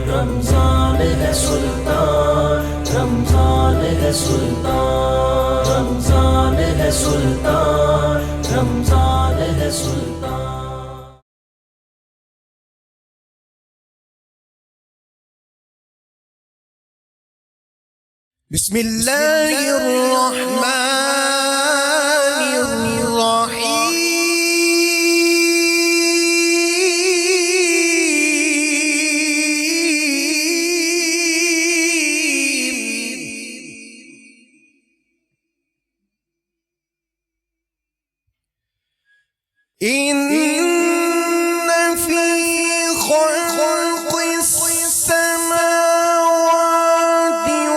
رمضان ہے سلطان، رمضان ہے سلطان، رمضان ہے سلطان، رمضان ہے سلطان۔ بسم اللہ الرحمن الرحیم۔ ان فی خلق السماوات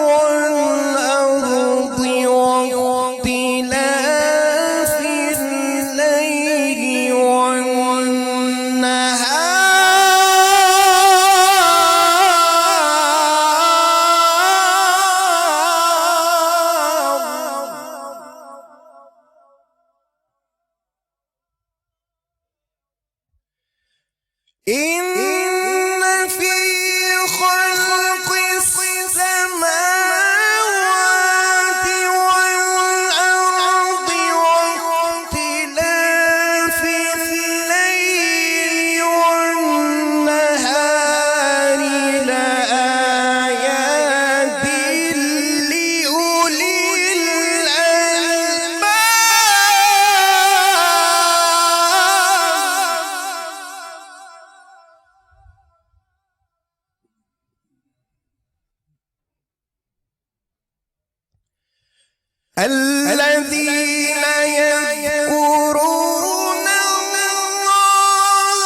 والارض واختلاف الليل إن في خلق السماوات والأرض واختلاف الليل والنهار لآيات لأولي الألباب۔ الذين يذكرون الله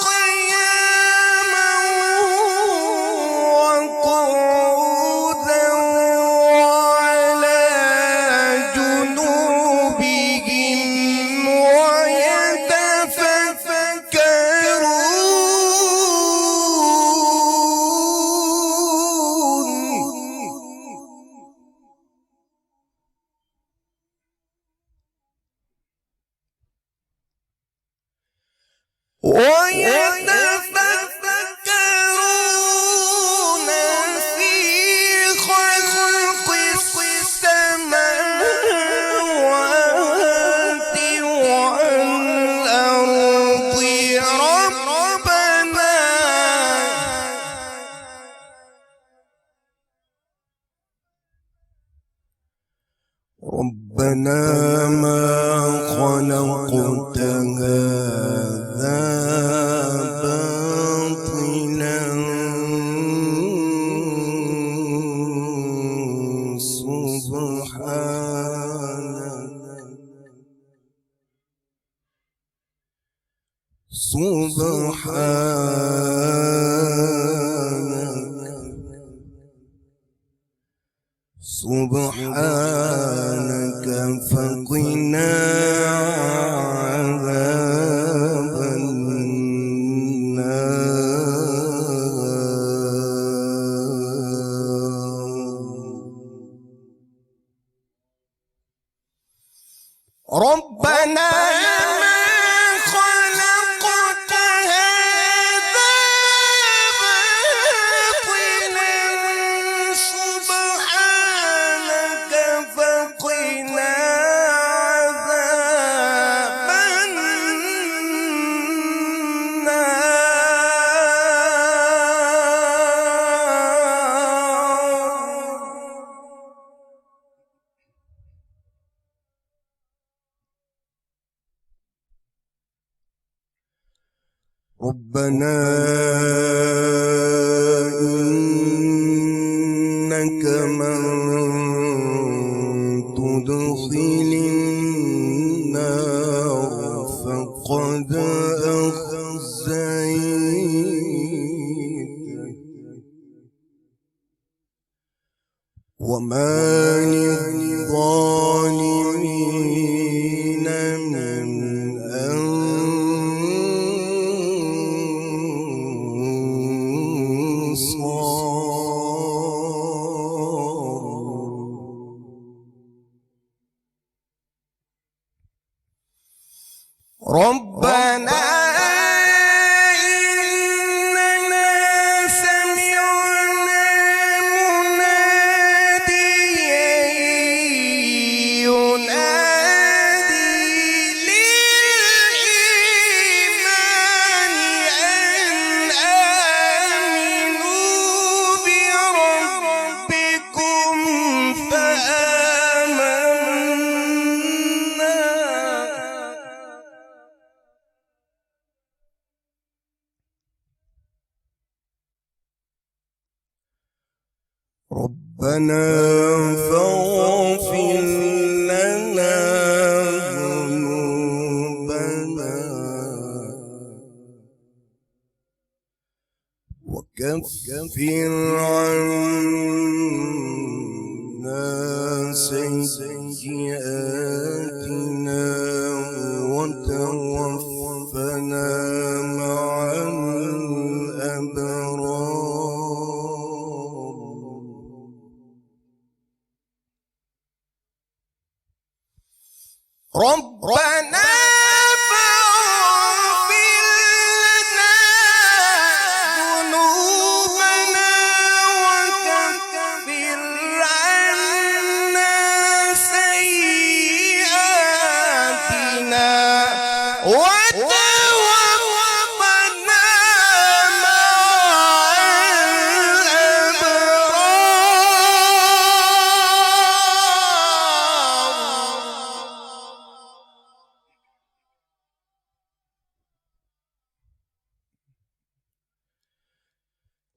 قياما وقعودا وعلى جنوبهم ويتفكرون في خلق السماوات والأرض ربنا ما خلقت هذا باطلا سبحانك فقنا عذاب النار۔ ربنا ربنا إنك من تدخل النار فقد أخزيته وما للظالمين من أنصار۔ ربنا إننا سمعنا مناديا ينادي للإيمان أن آمنوا بربكم فآمنا. ربنا فاغفر لنا ذنوبنا وكفر عنا سيئاتنا وتوفنا مع الأبرار. ربنا فاغفر لنا ذنوبنا وكفر عنا سيئاتنا وتوفنا مع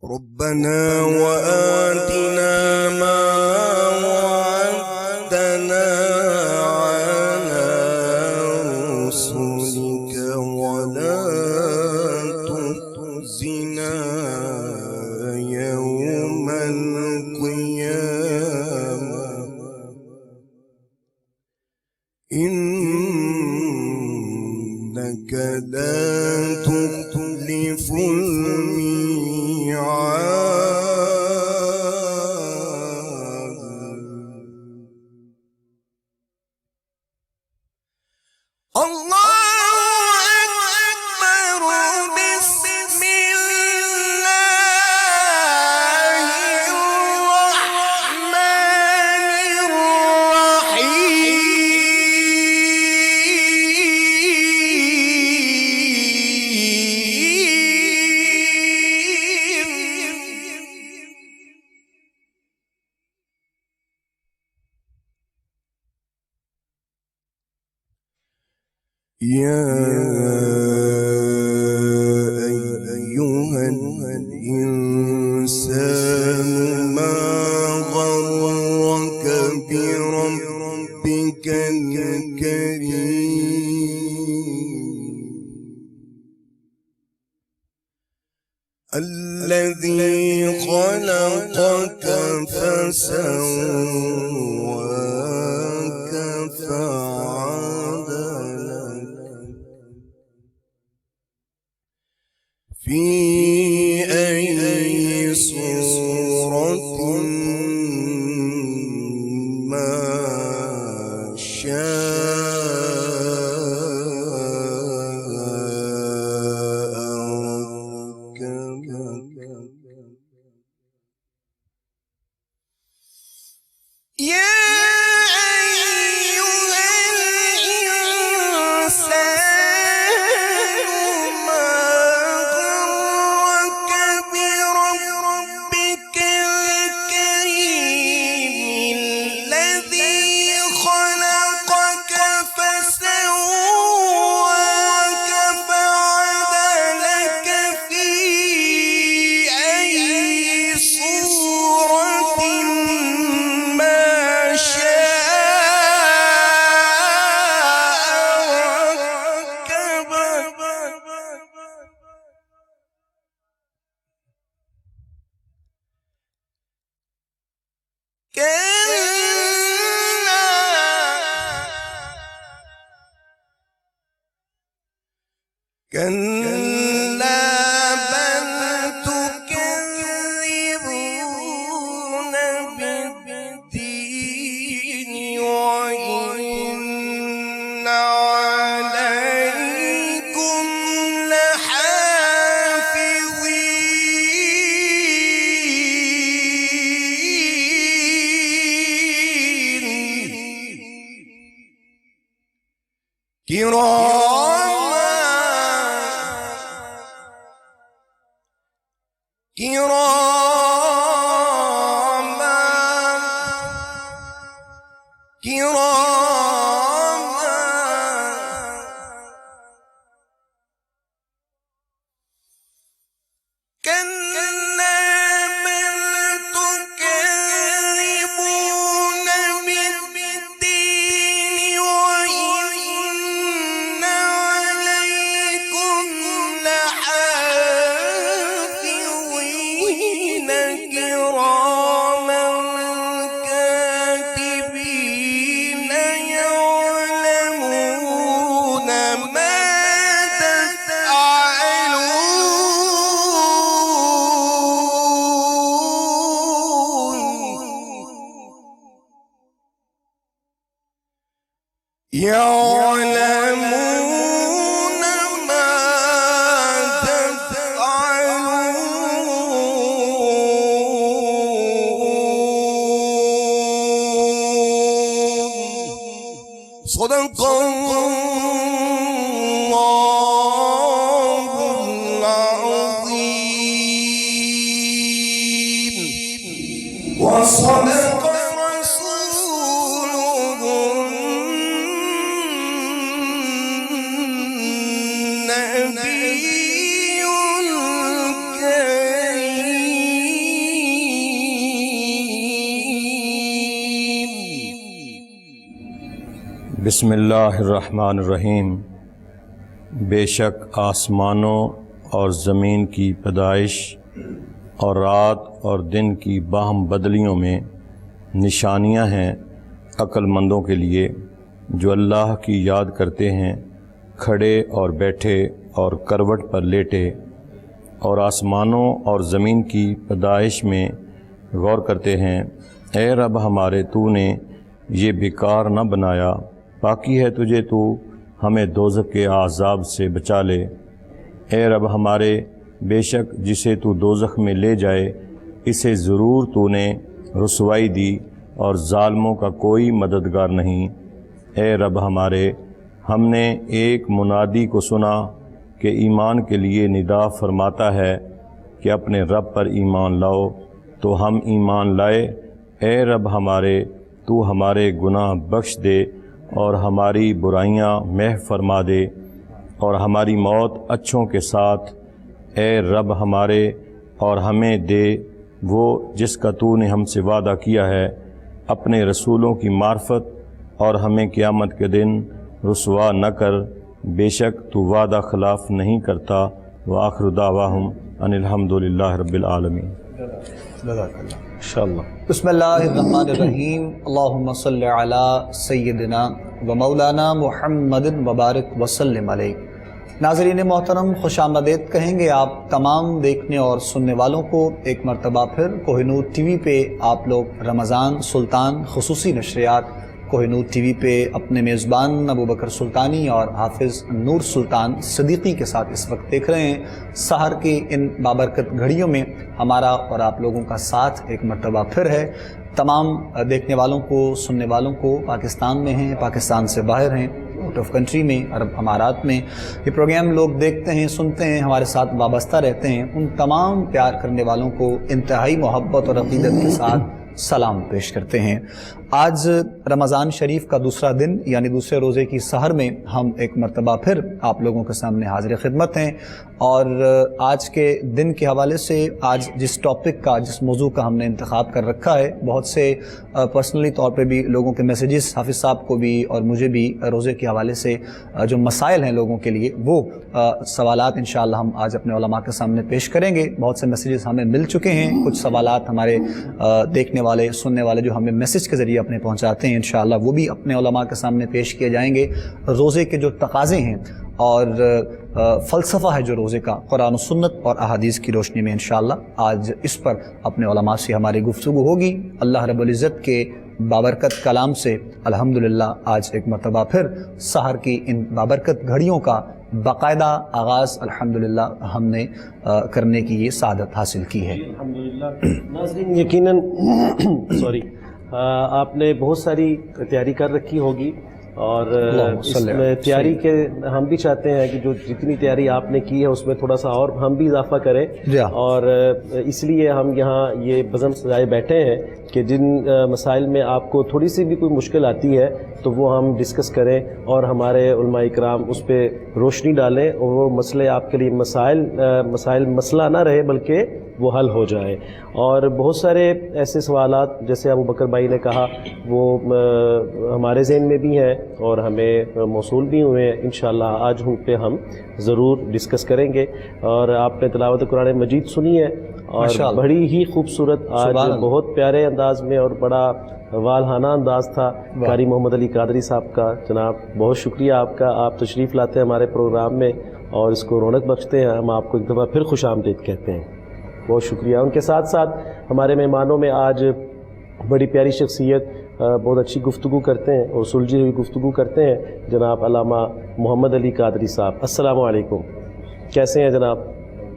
ربنا وآتنا ما وعدتنا على رسلك ولا تخزنا يوم القيامة إنك لا تخلف يا أيها الإنسان ما غرك بربك الكريم الذي خلقك فسواك فعدلك في أي صورة ما شاء ركبك. يا أيها الإنسان ما غرك بربك الكريم الذي خلقك فسواك فعدلك في أي صورة ما شاء ركبك. كلا بل تكذبون بالدين وإن عليكم يعلمون ما تفعلون صدق الله العظيم وصدق بسم اللہ الرحمن الرحیم۔ بے شک آسمانوں اور زمین کی پیدائش اور رات اور دن کی باہم بدلیوں میں نشانیاں ہیں عقل مندوں کے لیے، جو اللہ کی یاد کرتے ہیں کھڑے اور بیٹھے اور کروٹ پر لیٹے، اور آسمانوں اور زمین کی پیدائش میں غور کرتے ہیں۔ اے رب ہمارے، تو نے یہ بیکار نہ بنایا، باقی ہے تجھے تو ہمیں دوزخ کے عذاب سے بچا لے۔ اے رب ہمارے، بے شک جسے تو دوزخ میں لے جائے اسے ضرور تو نے رسوائی دی، اور ظالموں کا کوئی مددگار نہیں۔ اے رب ہمارے، ہم نے ایک منادی کو سنا کہ ایمان کے لیے ندا فرماتا ہے کہ اپنے رب پر ایمان لاؤ، تو ہم ایمان لائے۔ اے رب ہمارے، تو ہمارے گناہ بخش دے اور ہماری برائیاں محو فرما دے، اور ہماری موت اچھوں کے ساتھ۔ اے رب ہمارے، اور ہمیں دے وہ جس کا تو نے ہم سے وعدہ کیا ہے اپنے رسولوں کی معرفت، اور ہمیں قیامت کے دن رسوا نہ کر، بے شک تو وعدہ خلاف نہیں کرتا۔ وآخر دعواہم ان الحمدللہ رب العالمین۔ انشاءاللہ۔ بسم اللہ الرحمن الرحیم۔ اللہم صلی علی سیدنا و مولانا محمد وبارک وسلم علیہ۔ ناظرین محترم، خوش آمدید کہیں گے آپ تمام دیکھنے اور سننے والوں کو ایک مرتبہ پھر کوہ نور ٹی وی پہ۔ آپ لوگ رمضان سلطان خصوصی نشریات کوہ نور ٹی وی پہ اپنے میزبان ابوبکر سلطانی اور حافظ نور سلطان صدیقی کے ساتھ اس وقت دیکھ رہے ہیں۔ سحر کی ان بابرکت گھڑیوں میں ہمارا اور آپ لوگوں کا ساتھ ایک مرتبہ پھر ہے۔ تمام دیکھنے والوں کو، سننے والوں کو، پاکستان میں ہیں، پاکستان سے باہر ہیں، آؤٹ آف کنٹری میں، عرب امارات میں یہ پروگرام لوگ دیکھتے ہیں، سنتے ہیں، ہمارے ساتھ وابستہ رہتے ہیں، ان تمام پیار کرنے والوں کو انتہائی محبت اور عقیدت کے ساتھ سلام پیش کرتے ہیں۔ آج رمضان شریف کا دوسرا دن یعنی دوسرے روزے کی سحر میں ہم ایک مرتبہ پھر آپ لوگوں کے سامنے حاضر خدمت ہیں، اور آج کے دن کے حوالے سے آج جس ٹاپک کا، جس موضوع کا ہم نے انتخاب کر رکھا ہے، بہت سے پرسنلی طور پہ بھی لوگوں کے میسیجز حافظ صاحب کو بھی اور مجھے بھی روزے کے حوالے سے جو مسائل ہیں لوگوں کے لیے، وہ سوالات انشاءاللہ ہم آج اپنے علماء کے سامنے پیش کریں گے۔ بہت سے میسیجز ہمیں مل چکے ہیں، کچھ سوالات ہمارے دیکھنے والے، سننے والے جو ہمیں میسیج کے ذریعے اپنے پہنچاتے ہیں، انشاءاللہ وہ بھی اپنے علماء کے سامنے پیش کیے جائیں گے۔ روزے کے جو تقاضے ہیں اور فلسفہ ہے جو روزے کا، قرآن و سنت اور احادیث کی روشنی میں انشاءاللہ آج اس پر اپنے علماء سے ہماری گفتگو ہوگی۔ اللہ رب العزت کے بابرکت کلام سے الحمدللہ آج ایک مرتبہ پھر سحر کی ان بابرکت گھڑیوں کا باقاعدہ آغاز الحمدللہ ہم نے کرنے کی یہ سعادت حاصل کی ہے۔ الحمدللہ۔ ناظرین یقیناً آپ نے بہت ساری تیاری کر رکھی ہوگی، اور اس میں تیاری کے ہم بھی چاہتے ہیں کہ جو جتنی تیاری آپ نے کی ہے اس میں تھوڑا سا اور ہم بھی اضافہ کریں، اور اس لیے ہم یہاں یہ بزم سجائے بیٹھے ہیں کہ جن مسائل میں آپ کو تھوڑی سی بھی کوئی مشکل آتی ہے تو وہ ہم ڈسکس کریں اور ہمارے علماء کرام اس پہ روشنی ڈالیں، اور وہ مسئلے آپ کے لیے مسائل مسئلہ نہ رہے بلکہ وہ حل ہو جائے۔ اور بہت سارے ایسے سوالات جیسے ابو بکر بھائی نے کہا وہ ہمارے ذہن میں بھی ہیں اور ہمیں موصول بھی ہوئے ہیں، انشاءاللہ آج ان پہ ہم ضرور ڈسکس کریں گے۔ اور آپ نے تلاوت قرآن مجید سنی ہے اور بڑی ہی خوبصورت، آج بہت پیارے انداز میں اور بڑا والہانہ انداز تھا قاری محمد علی قادری صاحب کا۔ جناب بہت شکریہ آپ کا، آپ تشریف لاتے ہیں ہمارے پروگرام میں اور اس کو رونق بخشتے ہیں، ہم آپ کو ایک دفعہ پھر خوش آمدید کہتے ہیں، بہت شکریہ۔ ان کے ساتھ ساتھ ہمارے مہمانوں میں آج بڑی پیاری شخصیت بہت اچھی گفتگو کرتے ہیں اور سلجھی ہوئی گفتگو کرتے ہیں، جناب علامہ محمد علی قادری صاحب۔ السلام علیکم، کیسے ہیں جناب؟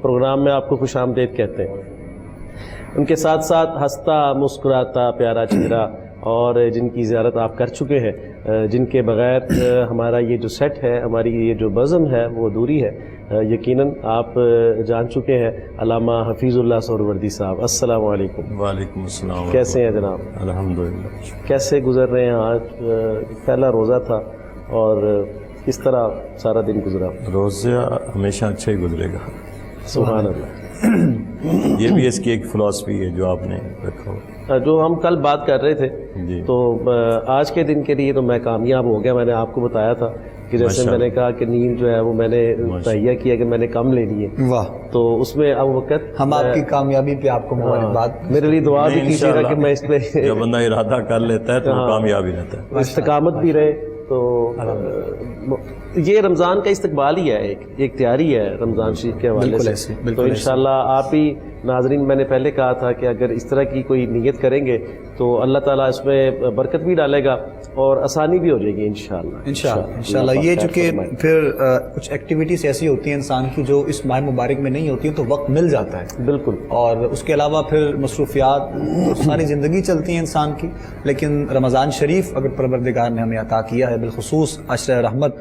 پروگرام میں آپ کو خوش آمدید کہتے ہیں۔ ان کے ساتھ ساتھ ہنستا مسکراتا پیارا چہرہ اور جن کی زیارت آپ کر چکے ہیں، جن کے بغیر ہمارا یہ جو سیٹ ہے، ہماری یہ جو بزم ہے وہ ادھوری ہے، یقیناً آپ جان چکے ہیں، علامہ حفیظ اللہ سہروردی صاحب۔ السلام علیکم۔ وعلیکم السلام۔ کیسے ہیں جناب؟ الحمدللہ۔ کیسے گزر رہے ہیں؟ آج پہلا روزہ تھا اور کس طرح سارا دن گزرا؟ روزہ ہمیشہ اچھا ہی گزرے گا۔ سبحان اللہ۔ یہ بھی اس کی ایک فلاسفی ہے جو آپ نے رکھا، جو ہم کل بات کر رہے تھے جی۔ تو آج کے دن کے لیے تو میں کامیاب ہو گیا۔ میں نے آپ کو بتایا تھا کہ جیسے میں نے کہا کہ نیند جو ہے وہ میں نے تہیہ کیا کہ میں نے کم لینی ہے، واہ، تو اس میں اب وقت ہم آپ کی کامیابی پہ آپ کو مبارکباد۔ میرے لیے دعا بھی کیجیے گا کہ میں اس پہ جو بندہ ارادہ کر لیتا ہے تو وہ کامیاب ہی رہتا ہے، استقامت بھی رہے۔ تو یہ رمضان کا استقبال ہی ہے، ایک تیاری ہے رمضان شریف کے حوالے سے۔ تو انشاءاللہ آپ ہی ناظرین، میں نے پہلے کہا تھا کہ اگر اس طرح کی کوئی نیت کریں گے تو اللہ تعالیٰ اس میں برکت بھی ڈالے گا اور آسانی بھی ہو جائے گی انشاءاللہ۔ یہ چونکہ پھر کچھ ایکٹیویٹیز ایسی ہوتی ہیں انسان کی جو اس ماہ مبارک میں نہیں ہوتی ہیں تو وقت مل جاتا ہے، بالکل، اور اس کے علاوہ پھر مصروفیات ساری زندگی چلتی ہیں انسان کی، لیکن رمضان شریف اگر پروردگار نے ہمیں عطا کیا ہے، بالخصوص عشر رحمت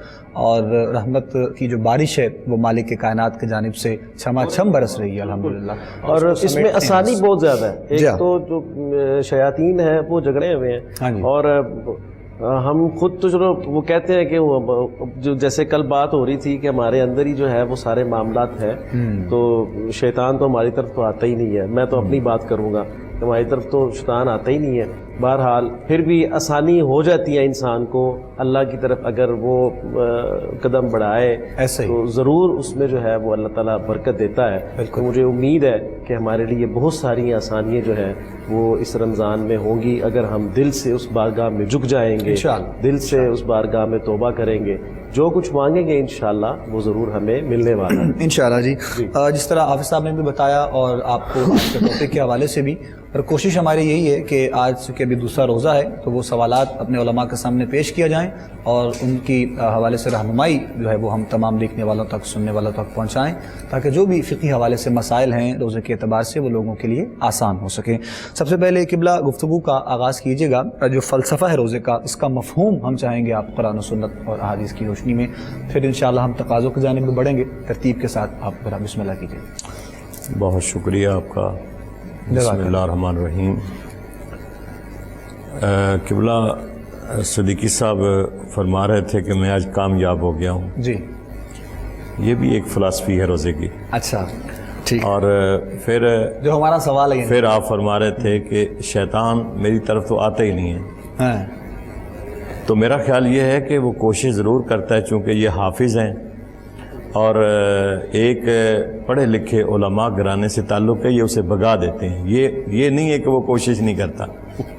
اور رحمت کی جو بارش ہے وہ مالک کے کائنات کی جانب سے چھما چھم برس رہی ہے الحمدللہ، اور اس میں آسانی بہت زیادہ ہے۔ ایک تو جو شیاطین ہیں وہ جھگڑے ہوئے ہیں، اور ہم خود تو چلو وہ کہتے ہیں کہ جو جیسے کل بات ہو رہی تھی کہ ہمارے اندر ہی جو ہے وہ سارے معاملات ہیں، تو شیطان تو ہماری طرف تو آتا ہی نہیں ہے۔ میں تو اپنی بات کروں گا، ہماری طرف تو شیطان آتا ہی نہیں ہے۔ بہرحال پھر بھی آسانی ہو جاتی ہے انسان کو اللہ کی طرف اگر وہ قدم بڑھائے تو ضرور اس میں جو ہے وہ اللہ تعالیٰ برکت دیتا ہے۔ تو مجھے امید ہے کہ ہمارے لیے بہت ساری آسانیاں جو ہیں وہ اس رمضان میں ہوں گی اگر ہم دل سے اس بارگاہ میں جھک جائیں گے، دل سے اس بارگاہ میں توبہ کریں گے، جو کچھ مانگیں گے انشاءاللہ وہ ضرور ہمیں ملنے والا ہے انشاءاللہ۔ جی جس طرح حافظ صاحب نے بھی بتایا اور آپ کو آج کے ٹاپک کے حوالے سے بھی، اور کوشش ہماری یہی ہے کہ آج چونکہ ابھی دوسرا روزہ ہے تو وہ سوالات اپنے علماء کے سامنے پیش کیا جائیں اور ان کی حوالے سے رہنمائی جو ہے وہ ہم تمام دیکھنے والوں تک، سننے والوں تک پہنچائیں تاکہ جو بھی فقہی حوالے سے مسائل ہیں روزے کے اعتبار سے وہ لوگوں کے لیے آسان ہو سکیں۔ سب سے پہلے قبلہ گفتگو کا آغاز کیجیے گا، جو فلسفہ ہے روزے کا اس کا مفہوم ہم چاہیں گے آپ قرآن و سنت اور احادیث کی روشنی میں، پھر انشاءاللہ ہم تقاضوں کی جانب میں بڑھیں گے۔ ترتیب کے ساتھ آپ ذرا بسم اللہ کیجیے۔ بہت شکریہ آپ کا۔ بسم اللہ الرحمن الرحیم۔ قبلہ صدیقی صاحب فرما رہے تھے کہ میں آج کامیاب ہو گیا ہوں، جی یہ بھی ایک فلسفی ہے روزے کی۔ اچھا ٹھیک، اور پھر جو ہمارا سوال ہے پھر آپ فرما رہے تھے کہ شیطان میری طرف تو آتا ہی نہیں ہے، تو میرا خیال یہ ہے کہ وہ کوشش ضرور کرتا ہے، چونکہ یہ حافظ ہیں اور ایک پڑھے لکھے علماء گھرانے سے تعلق ہے، یہ اسے بھگا دیتے ہیں۔ یہ نہیں ہے کہ وہ کوشش نہیں کرتا،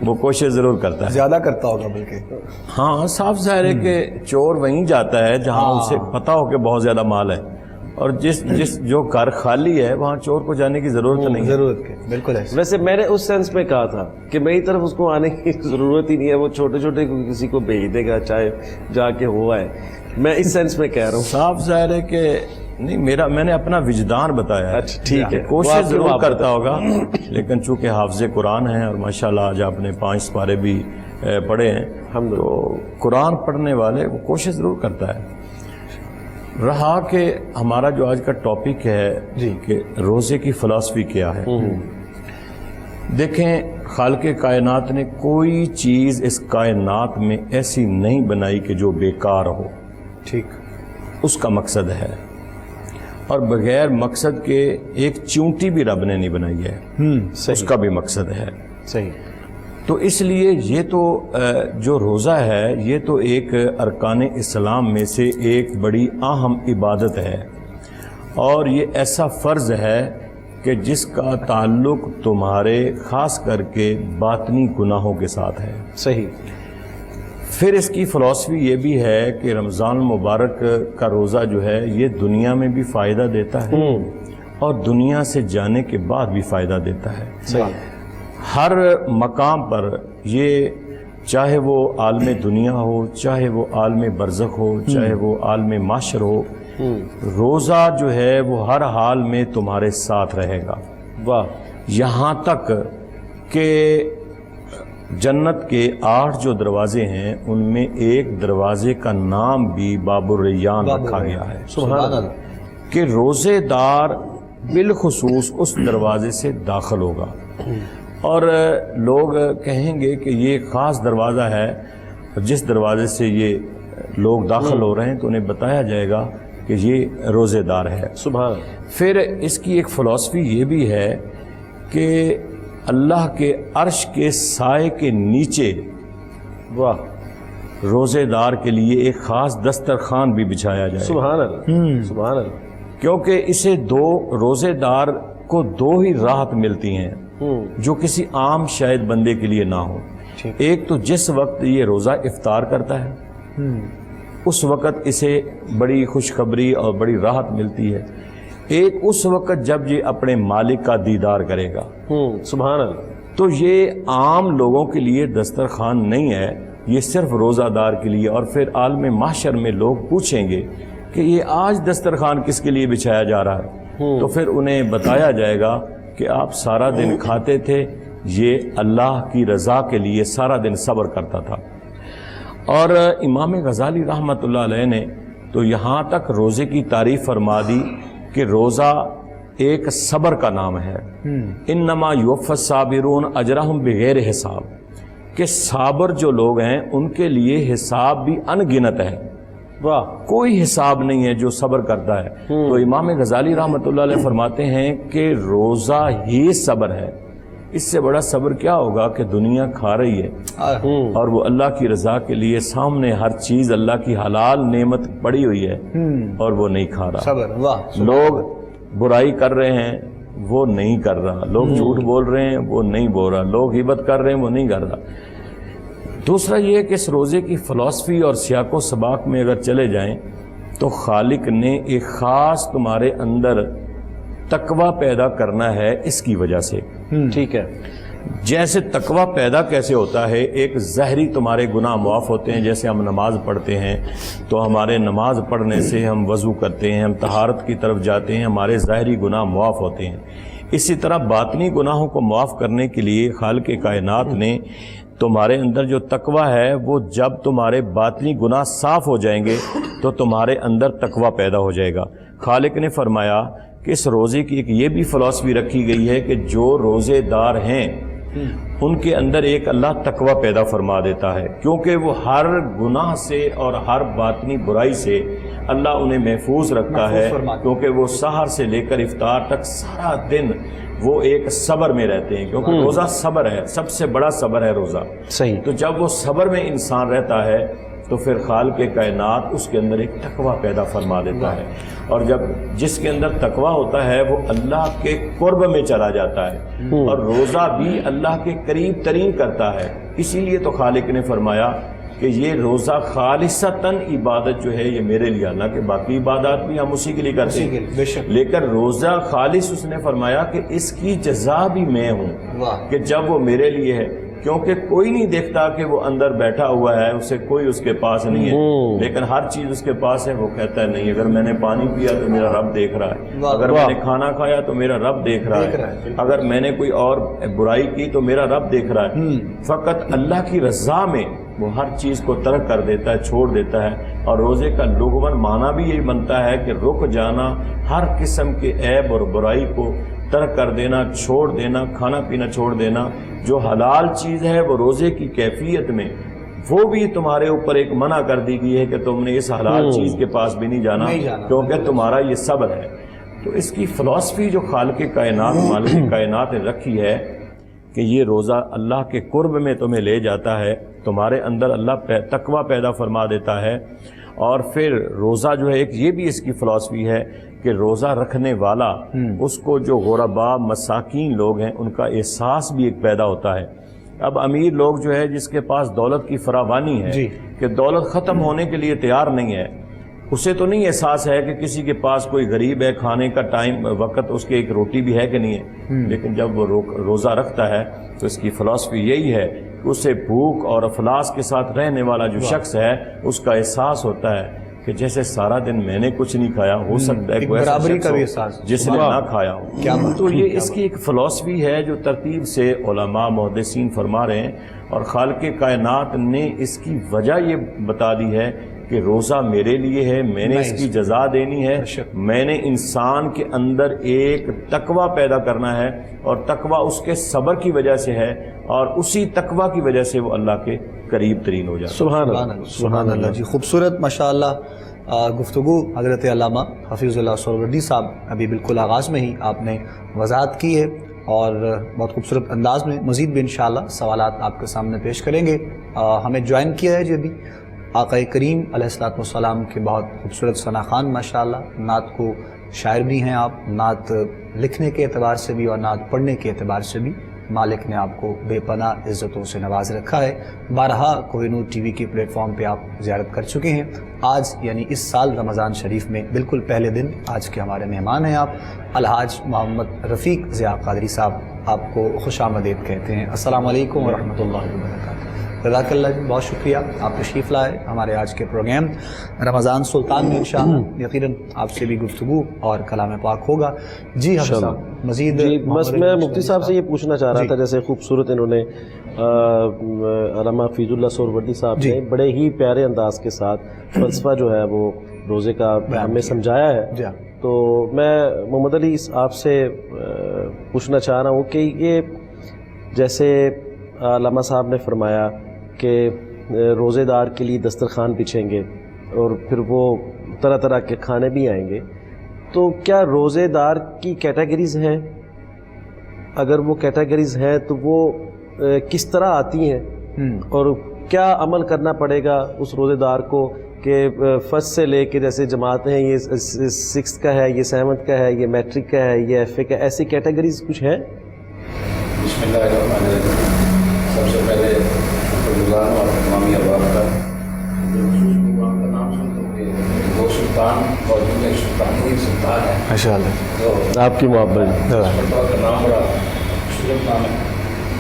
وہ کوشش ضرور کرتا ہے، زیادہ کرتا ہوگا بلکہ۔ ہاں صاف ظاہر ہے کہ چور وہیں جاتا ہے جہاں اسے پتہ ہو کہ بہت زیادہ مال ہے، اور جس جو گھر خالی ہے وہاں چور کو جانے کی ضرورت نہیں ہے۔ ضرورت کے بالکل ہے۔ ویسے میں نے اس سینس میں کہا تھا کہ میری طرف اس کو آنے کی ضرورت ہی نہیں ہے، وہ چھوٹے چھوٹے کسی کو بھیج دے گا چاہے جا کے ہوا ہے، میں اس سینس میں کہہ رہا ہوں۔ صاف ظاہر ہے کہ نہیں، میں نے اپنا وجدان بتایا ہے، ٹھیک ہے، کوشش ضرور کرتا ہوگا، لیکن چونکہ حافظ قرآن ہیں اور ماشاءاللہ آج آپ نے 5 سپارے بھی پڑھے ہیں تو قرآن پڑھنے والے وہ کوشش ضرور کرتا ہے. رہا کہ ہمارا جو آج کا ٹاپک ہے کہ روزے کی فلسفی کیا ہے. دیکھیں خالق کائنات نے کوئی چیز اس کائنات میں ایسی نہیں بنائی کہ جو بیکار ہو. ٹھیک. اس کا مقصد ہے، اور بغیر مقصد کے ایک چونٹی بھی رب نے نہیں بنائی ہے. اس کا بھی مقصد ہے. صحیح. تو اس لیے یہ تو جو روزہ ہے یہ تو ایک ارکان اسلام میں سے ایک بڑی اہم عبادت ہے، اور یہ ایسا فرض ہے کہ جس کا تعلق تمہارے خاص کر کے باطنی گناہوں کے ساتھ ہے. صحیح. پھر اس کی فلسفی یہ بھی ہے کہ رمضان المبارک کا روزہ جو ہے یہ دنیا میں بھی فائدہ دیتا ہے اور دنیا سے جانے کے بعد بھی فائدہ دیتا ہے. صحیح. ہر مقام پر یہ، چاہے وہ عالم دنیا ہو، چاہے وہ عالم برزخ ہو، چاہے وہ عالم معاشر ہو، روزہ جو ہے وہ ہر حال میں تمہارے ساتھ رہے گا. واہ. یہاں تک کہ جنت کے 8 جو دروازے ہیں ان میں ایک دروازے کا نام بھی باب الریان رکھا گیا ہے. سبحان اللہ. کہ روزے دار بالخصوص اس دروازے سے داخل ہوگا. اور لوگ کہیں گے کہ یہ خاص دروازہ ہے، جس دروازے سے یہ لوگ داخل ہو رہے ہیں تو انہیں بتایا جائے گا کہ یہ روزے دار ہے. سبحان. پھر اس کی ایک فلسفی یہ بھی ہے کہ اللہ کے عرش کے سائے کے نیچے واہ روزے دار کے لیے ایک خاص دسترخوان بھی بچھایا جائے. سبحان اللہ. سبحان اللہ. کیونکہ اسے روزے دار کو 2 ہی راحت ملتی ہیں جو کسی عام شاید بندے کے لیے نہ ہو. ایک تو جس وقت یہ روزہ افطار کرتا ہے اس وقت اسے بڑی خوشخبری اور بڑی راحت ملتی ہے. ایک اس وقت جب یہ اپنے مالک کا دیدار کرے گا. سبحان اللہ. تو یہ عام لوگوں کے لیے دسترخوان نہیں ہے، یہ صرف روزہ دار کے لیے. اور پھر عالم محشر میں لوگ پوچھیں گے کہ یہ آج دسترخوان کس کے لیے بچھایا جا رہا ہے، تو پھر انہیں بتایا جائے گا کہ آپ سارا دن کھاتے تھے، یہ اللہ کی رضا کے لیے سارا دن صبر کرتا تھا. اور امام غزالی رحمۃ اللہ علیہ نے تو یہاں تک روزے کی تعریف فرما دی کہ روزہ ایک صبر کا نام ہے. انما یوفی الصابرون اجرہم بغیر حساب، کہ صابر جو لوگ ہیں ان کے لیے حساب بھی ان گنت ہے. واہ. کوئی حساب نہیں ہے جو صبر کرتا ہے. تو امام غزالی رحمۃ اللہ علیہ فرماتے ہیں کہ روزہ ہی صبر ہے. اس سے بڑا صبر کیا ہوگا کہ دنیا کھا رہی ہے اور وہ اللہ کی رضا کے لیے سامنے ہر چیز اللہ کی حلال نعمت پڑی ہوئی ہے اور وہ نہیں کھا رہا. صبر. واہ. لوگ برائی کر رہے ہیں وہ نہیں کر رہا، لوگ جھوٹ بول رہے ہیں وہ نہیں بول رہا، لوگ غیبت کر رہے ہیں وہ نہیں کر رہا. دوسرا یہ کہ اس روزے کی فلسفی اور سیاق و سباق میں اگر چلے جائیں تو خالق نے ایک خاص تمہارے اندر تقوی پیدا کرنا ہے اس کی وجہ سے. ٹھیک ہے. جیسے تقوی پیدا کیسے ہوتا ہے، ایک ظاہری تمہارے گناہ معاف ہوتے ہیں. جیسے ہم نماز پڑھتے ہیں تو ہمارے نماز پڑھنے سے ہم وضو کرتے ہیں، ہم طہارت کی طرف جاتے ہیں، ہمارے ظاہری گناہ معاف ہوتے ہیں. اسی طرح باطنی گناہوں کو معاف کرنے کے لیے خالق کائنات نے تمہارے اندر جو تقوی ہے وہ جب تمہارے باطنی گناہ صاف ہو جائیں گے تو تمہارے اندر تقوی پیدا ہو جائے گا. خالق نے فرمایا کہ اس روزے کی ایک یہ بھی فلسفی رکھی گئی ہے کہ جو روزے دار ہیں ان کے اندر ایک اللہ تقوی پیدا فرما دیتا ہے، کیونکہ وہ ہر گناہ سے اور ہر باطنی برائی سے اللہ انہیں محفوظ رکھتا ہے، کیونکہ وہ سحر سے لے کر افطار تک سارا دن وہ ایک صبر میں رہتے ہیں، کیونکہ روزہ صبر ہے، سب سے بڑا صبر ہے روزہ. صحیح. تو جب وہ صبر میں انسان رہتا ہے تو پھر خالق کائنات اس کے اندر ایک تقوی پیدا فرما دیتا ہے. اور جب جس کے اندر تقوی ہوتا ہے وہ اللہ کے قرب میں چلا جاتا ہے اور روزہ بھی اللہ کے قریب ترین کرتا ہے. اسی لیے تو خالق نے فرمایا کہ یہ روزہ خالصتاً عبادت جو ہے یہ میرے لیے، اللہ کے باقی عبادات بھی ہم اسی کے لیے کرتے ہیں، لیکن روزہ خالص اس نے فرمایا کہ اس کی جزا بھی میں ہوں، کہ جب وہ میرے لیے ہے کیونکہ کوئی نہیں دیکھتا کہ وہ اندر بیٹھا ہوا ہے، اسے کوئی اس کے پاس نہیں ہے، لیکن ہر چیز اس کے پاس ہے۔ وہ کہتا ہے نہیں، اگر میں نے پانی پیا تو میرا رب دیکھ رہا ہے، اگر میں نے کھانا کھایا تو میرا رب دیکھ رہا ہے، اگر میں نے کوئی اور برائی کی تو میرا رب دیکھ رہا ہے۔ فقط اللہ کی رضا میں وہ ہر چیز کو ترک کر دیتا ہے، چھوڑ دیتا ہے۔ اور روزے کا لغوً معنی بھی یہی بنتا ہے کہ رک جانا، ہر قسم کے عیب اور برائی کو ترک کر دینا، چھوڑ دینا، کھانا پینا چھوڑ دینا۔ جو حلال چیز ہے وہ روزے کی کیفیت میں وہ بھی تمہارے اوپر ایک منع کر دی گئی ہے کہ تم نے اس حلال چیز کے پاس بھی نہیں جانا کیونکہ تمہارا یہ صبر ہے۔ تو اس کی فلسفی جو خالق کائنات مالک کائنات نے رکھی ہے کہ یہ روزہ اللہ کے قرب میں تمہیں لے جاتا ہے، تمہارے اندر اللہ تقوی پیدا فرما دیتا ہے۔ اور پھر روزہ جو ہے ایک یہ بھی اس کی فلسفی ہے کہ روزہ رکھنے والا اس کو جو غربا مساکین لوگ ہیں ان کا احساس بھی ایک پیدا ہوتا ہے۔ اب امیر لوگ جو ہے جس کے پاس دولت کی فراوانی ہے کہ دولت ختم ہونے کے لیے تیار نہیں ہے، اسے تو نہیں احساس ہے کہ کسی کے پاس کوئی غریب ہے، کھانے کا ٹائم وقت اس کے ایک روٹی بھی ہے کہ نہیں ہے، لیکن جب وہ روزہ رکھتا ہے تو اس کی فلسفی یہی ہے کہ اسے بھوک اور افلاس کے ساتھ رہنے والا جو شخص ہے اس کا احساس ہوتا ہے کہ جیسے سارا دن میں نے کچھ نہیں کھایا، ہو سکتا ہے کوئی ایسا شخص ہو جس نے نہ کھایا ہو۔ تو یہ اس کی ایک فلسفی ہے جو ترتیب سے علماء محدثین فرما رہے ہیں، اور خالق کائنات نے اس کی وجہ یہ بتا دی ہے کہ روزہ میرے لیے ہے، میں نے اس کی جزا دینی ہے، میں نے انسان کے اندر ایک تقوی پیدا کرنا ہے، اور تقوی اس کے صبر کی وجہ سے ہے، اور اسی تقوی کی وجہ سے وہ اللہ کے قریب ترین ہو جاتا ہے۔ سبحان اللہ، سبحان اللہ جی، خوبصورت ماشاءاللہ گفتگو حضرت علامہ حفیظ اللہ سہروردی صاحب ابھی بالکل آغاز میں ہی آپ نے وضاحت کی ہے، اور بہت خوبصورت انداز میں مزید بھی انشاءاللہ سوالات آپ کے سامنے پیش کریں گے۔ ہمیں جوائن کیا ہے جی ابھی آقا کریم علیہ الصلوۃ والسلام کے بہت خوبصورت ثنا خوان ماشاءاللہ، نعت کو شاعر بھی ہیں آپ، نعت لکھنے کے اعتبار سے بھی اور نعت پڑھنے کے اعتبار سے بھی مالک نے آپ کو بے پناہ عزتوں سے نواز رکھا ہے۔ بارہا کوہ نور ٹی وی کے پلیٹ فارم پہ آپ زیارت کر چکے ہیں۔ آج یعنی اس سال رمضان شریف میں بالکل پہلے دن آج کے ہمارے مہمان ہیں آپ الحاج محمد رفیق ضیاء قادری صاحب، آپ کو خوش آمدید کہتے ہیں۔ السلام علیکم ورحمۃ اللہ وبرکاتہ۔ جزاک اللہ جی، بہت شکریہ آپ تشریف لائے ہمارے آج کے پروگرام رمضان سلطان میں انشاءاللہ یقیناً آپ سے بھی گفتگو اور کلام پاک ہوگا۔ جی حافظ صاحب مزید بس میں مفتی صاحب سے یہ پوچھنا چاہ رہا تھا، جیسے خوبصورت انہوں نے علامہ حفیظ اللہ سہروردی صاحب نے بڑے ہی پیارے انداز کے ساتھ فلسفہ جو ہے وہ روزے کا ہمیں سمجھایا ہے، تو میں محمد علی آپ سے پوچھنا چاہ رہا ہوں کہ یہ جیسے علامہ صاحب نے فرمایا کہ روزے دار کے لیے دسترخوان بچھیں گے اور پھر وہ طرح طرح کے کھانے بھی آئیں گے، تو کیا روزے دار کی کیٹیگریز ہیں؟ اگر وہ کیٹیگریز ہیں تو وہ کس طرح آتی ہیں، اور کیا عمل کرنا پڑے گا اس روزے دار کو کہ فرسٹ سے لے کے جیسے جماعتیں ہیں، یہ 6 کا ہے، یہ 7 کا ہے، یہ میٹرک کا ہے، یہ FA کا، ایسی کیٹیگریز کچھ ہیں؟ بسم اللہ الرحمن الرحیم۔ سب سے پہلے شکرگزار اور تمامی احباب کا پروگرام کا نام سن کے وہ سلطان اور جو ایک سلطان ہے ماشاءاللہ، تو آپ کی محبت، کا نام بڑا خوبصورت نام ہے۔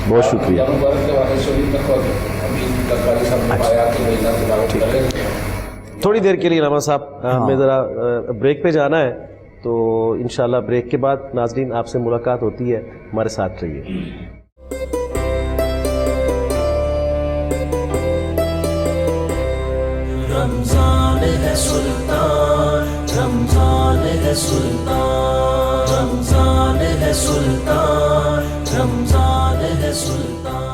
بہت شکریہ۔ مبارک کے حوالے سے ابھی تک اور ابھی تک قاری صاحب نے پایا کہ وہ تلاوت کرے۔ تھوڑی دیر کے لیے علامہ صاحب ہمیں ذرا بریک پہ جانا ہے، تو انشاءاللہ بریک کے بعد ناظرین آپ سے ملاقات ہوتی ہے، ہمارے ساتھ رہیے۔ رمضان ہے سلطان، رمضان ہے سلطان، رمضان ہے سلطان، رمضان ہے سلطان۔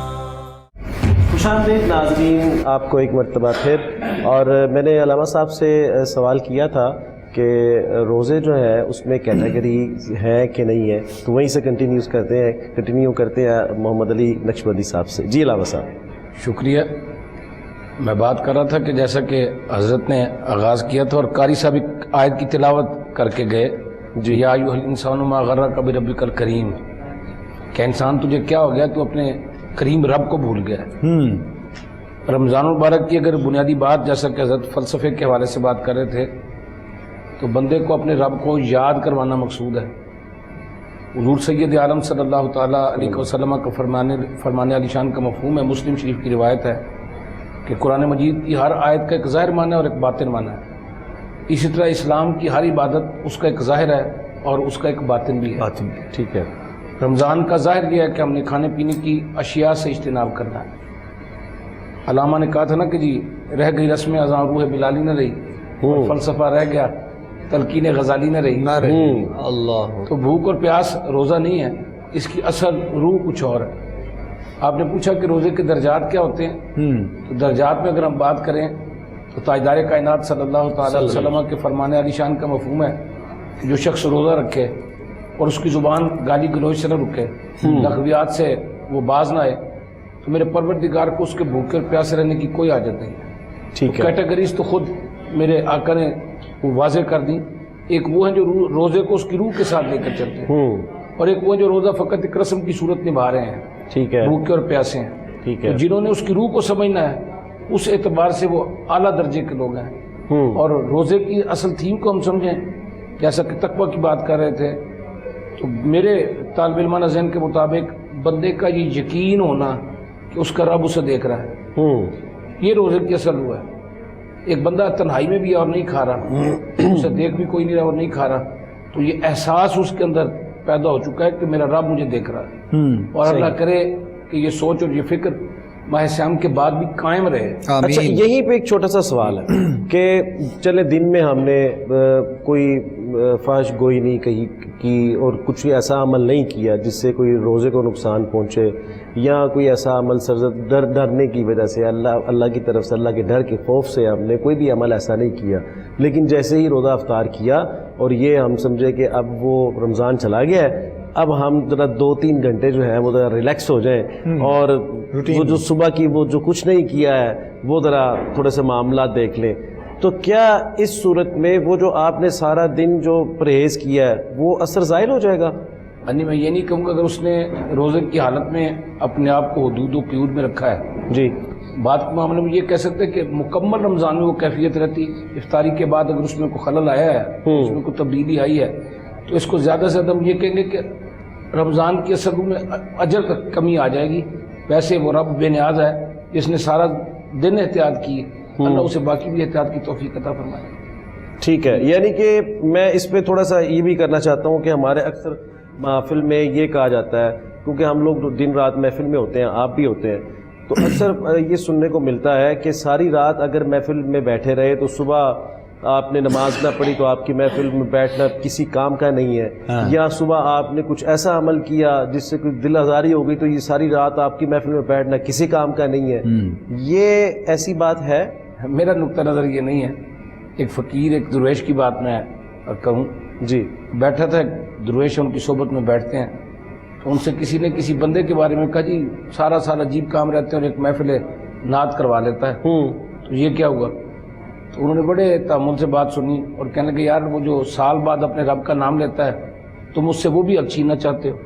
خوش آمدید ناظرین آپ کو ایک مرتبہ پھر، اور میں نے علامہ صاحب سے سوال کیا تھا کہ روزے جو ہے اس میں کیٹیگری ہے کہ نہیں ہے، تو وہیں سے کنٹینیو کرتے ہیں محمد علی نقشبندی صاحب سے۔ جی علامہ صاحب۔ شکریہ۔ میں بات کر رہا تھا کہ جیسا کہ حضرت نے آغاز کیا تھا اور قاری صاحب ایک آیت کی تلاوت کر کے گئے، جی یا ایھا الانسان ما غرک بربک الکریم، کہ انسان تجھے کیا ہو گیا، تو اپنے کریم رب کو بھول گیا ہے۔ رمضان المبارک کی اگر بنیادی بات جیسا کہ حضرت فلسفے کے حوالے سے بات کر رہے تھے، تو بندے کو اپنے رب کو یاد کروانا مقصود ہے، حضور سید عالم صلی اللہ تعالیٰ علیہ وسلم کا فرمان علی شان کا مفہوم ہے. مسلم شریف کی روایت ہے کہ قرآن مجید کی ہر آیت کا ایک ظاہر معنی ہے اور ایک باطن معنی ہے. اسی طرح اسلام کی ہر عبادت اس کا ایک ظاہر ہے اور اس کا ایک باطن بھی ہے. ٹھیک ہے. رمضان کا ظاہر یہ ہے کہ ہم نے کھانے پینے کی اشیاء سے اجتناب کرنا ہے. علامہ نے کہا تھا نا کہ جی رہ گئی رسم اذاں روح بلالی نہ رہی اور فلسفہ رہ گیا تلقین غزالی نہ رہی. اللہ. تو بھوک اور پیاس روزہ نہیں ہے, اس کی اصل روح کچھ اور ہے. آپ نے پوچھا کہ روزے کے درجات کیا ہوتے ہیں, تو درجات میں اگر ہم بات کریں تو تاجدار کائنات صلی اللہ تعالی علیہ وسلم کے فرمان علی شان کا مفہوم ہے کہ جو شخص روزہ رکھے اور اس کی زبان گالی گلوچ سے نہ رکے, لغویات سے وہ باز نہ آئے, تو میرے پروردگار کو اس کے بھوکے اور پیاسے رہنے کی کوئی حاجت نہیں ہے. ٹھیک ہے. کیٹیگریز تو خود میرے آقا نے وہ واضح کر دی. ایک وہ ہیں جو روزے کو اس کی روح کے ساتھ لے کر چلتے ہیں, اور ایک وہ جو روزہ فقط ایک رسم کی صورت نبھا رہے ہیں. ٹھیک ہے. بھوکے اور پیاسے ہیں. ٹھیک ہے. جنہوں نے اس کی روح کو سمجھنا ہے اس اعتبار سے وہ اعلیٰ درجے کے لوگ ہیں. اور روزے کی اصل تھیم کو ہم سمجھیں, جیسا کہ تقویٰ کی بات کر رہے تھے, تو میرے طالب علمانہ ذہن کے مطابق بندے کا یہ یقین ہونا کہ اس کا رب اسے دیکھ رہا ہے, یہ روزے کی اصل روح ہے. ایک بندہ تنہائی میں بھی ہے اور نہیں کھا رہا, اسے دیکھ بھی کوئی نہیں رہا اور نہیں کھا رہا, تو یہ احساس اس کے اندر پیدا ہو چکا ہے کہ میرا رب مجھے دیکھ رہا ہے. اور اللہ کرے کہ یہ سوچ اور یہ فکر ماہ سیام کے بعد بھی قائم رہے. اچھا, یہیں پہ ایک چھوٹا سا سوال ہے کہ چلے دن میں ہم نے کوئی فحش گوئی نہیں کہی کی اور کچھ ایسا عمل نہیں کیا جس سے کوئی روزے کو نقصان پہنچے, یا کوئی ایسا عمل سرزد ڈرنے کی وجہ سے اللہ کی طرف سے, اللہ کے ڈر کے خوف سے ہم نے کوئی بھی عمل ایسا نہیں کیا, لیکن جیسے ہی روزہ افطار کیا اور یہ ہم سمجھے کہ اب وہ رمضان چلا گیا ہے, اب ہم ذرا 2-3 گھنٹے جو ہیں وہ ذرا ریلیکس ہو جائیں اور وہ جو صبح کی وہ جو کچھ نہیں کیا ہے وہ ذرا تھوڑے سے معاملات دیکھ لیں, تو کیا اس صورت میں وہ جو آپ نے سارا دن جو پرہیز کیا ہے وہ اثر ظاہر ہو جائے گا؟ یعنی میں یہ نہیں کہوں گا اگر اس نے روزے کی حالت میں اپنے آپ کو حدود و قیود میں رکھا ہے. جی, بات کے معاملے میں یہ کہہ سکتے ہیں کہ مکمل رمضان میں وہ کیفیت رہتی, افطاری کے بعد اگر اس میں کوئی خلل آیا ہے, اس میں کوئی تبدیلی آئی ہے, تو اس کو زیادہ سے زیادہ ہم یہ کہیں گے کہ رمضان کی اثر میں اجر کا کمی آ جائے گی. ویسے وہ رب بے نیاز ہے جس نے سارا دن احتیاط کی, اللہ اسے باقی بھی احتیاط کی توفیق عطا فرمائے. ٹھیک ہے. یعنی کہ میں اس پہ تھوڑا سا یہ بھی کرنا چاہتا ہوں کہ ہمارے اکثر محفل میں یہ کہا جاتا ہے, کیونکہ ہم لوگ دن رات محفل میں ہوتے ہیں, آپ بھی ہوتے ہیں, تو اکثر یہ سننے کو ملتا ہے کہ ساری رات اگر محفل میں بیٹھے رہے تو صبح آپ نے نماز نہ پڑھی تو آپ کی محفل میں بیٹھنا کسی کام کا نہیں ہے, یا صبح آپ نے کچھ ایسا عمل کیا جس سے کوئی دل آزاری ہو گئی تو یہ ساری رات آپ کی محفل میں بیٹھنا کسی کام کا نہیں ہے. یہ ایسی بات ہے؟ میرا نقطہ نظر یہ نہیں ہے. ایک فقیر, ایک درویش کی بات میں کہوں. جی, بیٹھا تھا درویش, ان کی صحبت میں بیٹھتے ہیں, تو ان سے کسی نے کسی بندے کے بارے میں کہا جی سارا سال عجیب کام رہتے ہیں اور ایک محفل نعت کروا لیتا ہے, تو یہ کیا ہوا؟ تو انہوں نے بڑے تأمل سے بات سنی اور کہنے لگے یار وہ جو سال بعد اپنے رب کا نام لیتا ہے تم اس سے وہ بھی حق چھیننا چاہتے ہو,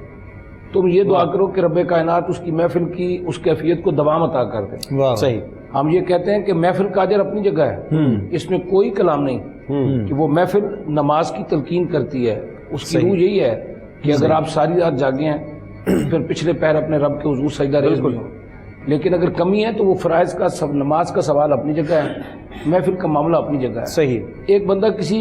تم یہ دعا کرو کہ رب کائنات اس کی محفل کی اس کیفیت کو دوام عطا کر دے. صحیح. ہم یہ کہتے ہیں کہ محفل کا اجر اپنی جگہ ہے, اس میں کوئی کلام نہیں کہ وہ محفل نماز کی تلقین کرتی ہے, اس کی روح یہی ہے کہ اگر آپ ساری رات جاگے ہیں پھر پچھلے پیر اپنے رب کے حضور سجدہ ریز بھی ہوں, لیکن اگر کمی ہے تو وہ فرائض کا نماز کا سوال اپنی جگہ ہے, محفل کا معاملہ اپنی جگہ ہے. صحیح. ایک بندہ کسی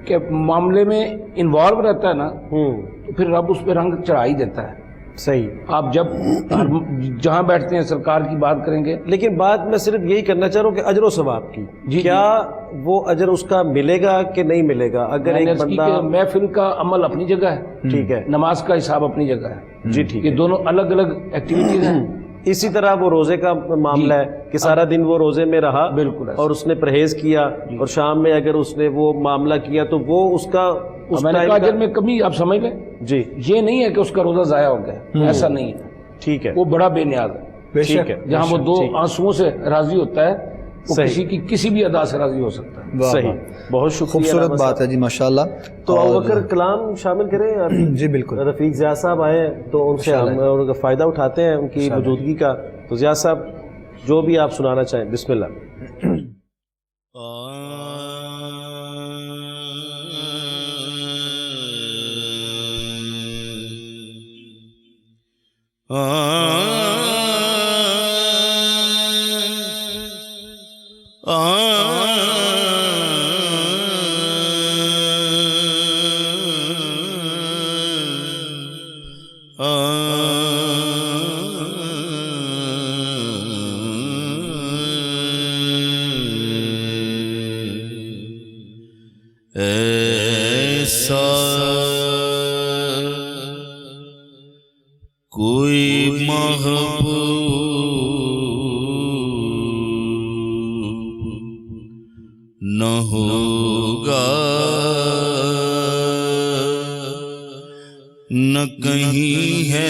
کے معاملے میں انوالو رہتا ہے نا, تو پھر رب اس پہ رنگ چڑھا ہی دیتا ہے. صحیح. آپ جب جہاں بیٹھتے ہیں سرکار کی بات کریں گے, لیکن بات میں صرف یہی کرنا چاہ رہا ہوں کہ اجر و ثواب کی کیا وہ اجر اس کا ملے گا کہ نہیں ملے گا؟ اگر ایک بندہ محفل کا عمل اپنی جگہ ہے, ٹھیک ہے, نماز کا حساب اپنی جگہ ہے. جی ٹھیک ہے. یہ دونوں الگ الگ ایکٹیویٹیز ہیں. اسی طرح وہ روزے کا معاملہ ہے کہ سارا دن وہ روزے میں رہا, بالکل, اور اس نے پرہیز کیا, اور شام میں اگر اس نے وہ معاملہ کیا تو وہ اس کا میں نے کہا اجر میں کمی آپ سمجھ لیں. جی, یہ نہیں ہے کہ اس کا روزہ ضائع ہو گیا, ایسا نہیں ہے. ٹھیک ہے. وہ بڑا بے نیاز ہے. ٹھیک ہے. جہاں وہ دو آنسوؤں سے راضی ہوتا ہے وہ کسی کی کسی بھی ادا سے راضی ہو سکتا ہے. صحیح. بہت شکریہ. خوبصورت بات ہے جی, ماشاءاللہ. تو ابوبکر کلام شامل کریں. جی بالکل. رفیق زیاد صاحب آئے تو ان سے ہم فائدہ اٹھاتے ہیں ان کی موجودگی کا. تو زیاد صاحب جو بھی آپ سنانا چاہیں, بسم اللہ. ایسا کوئی محبوب نہ ہوگا نہ کہیں ہے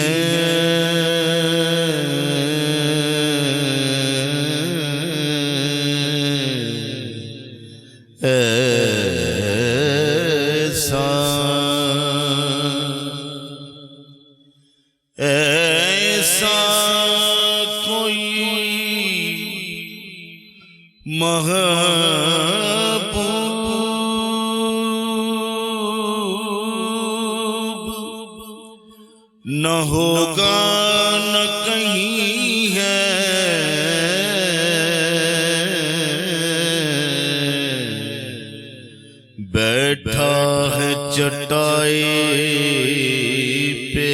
ایسا کوئی محبوب نہ ہوگا نہ کہیں ہے بیٹھا ہے چٹائی پہ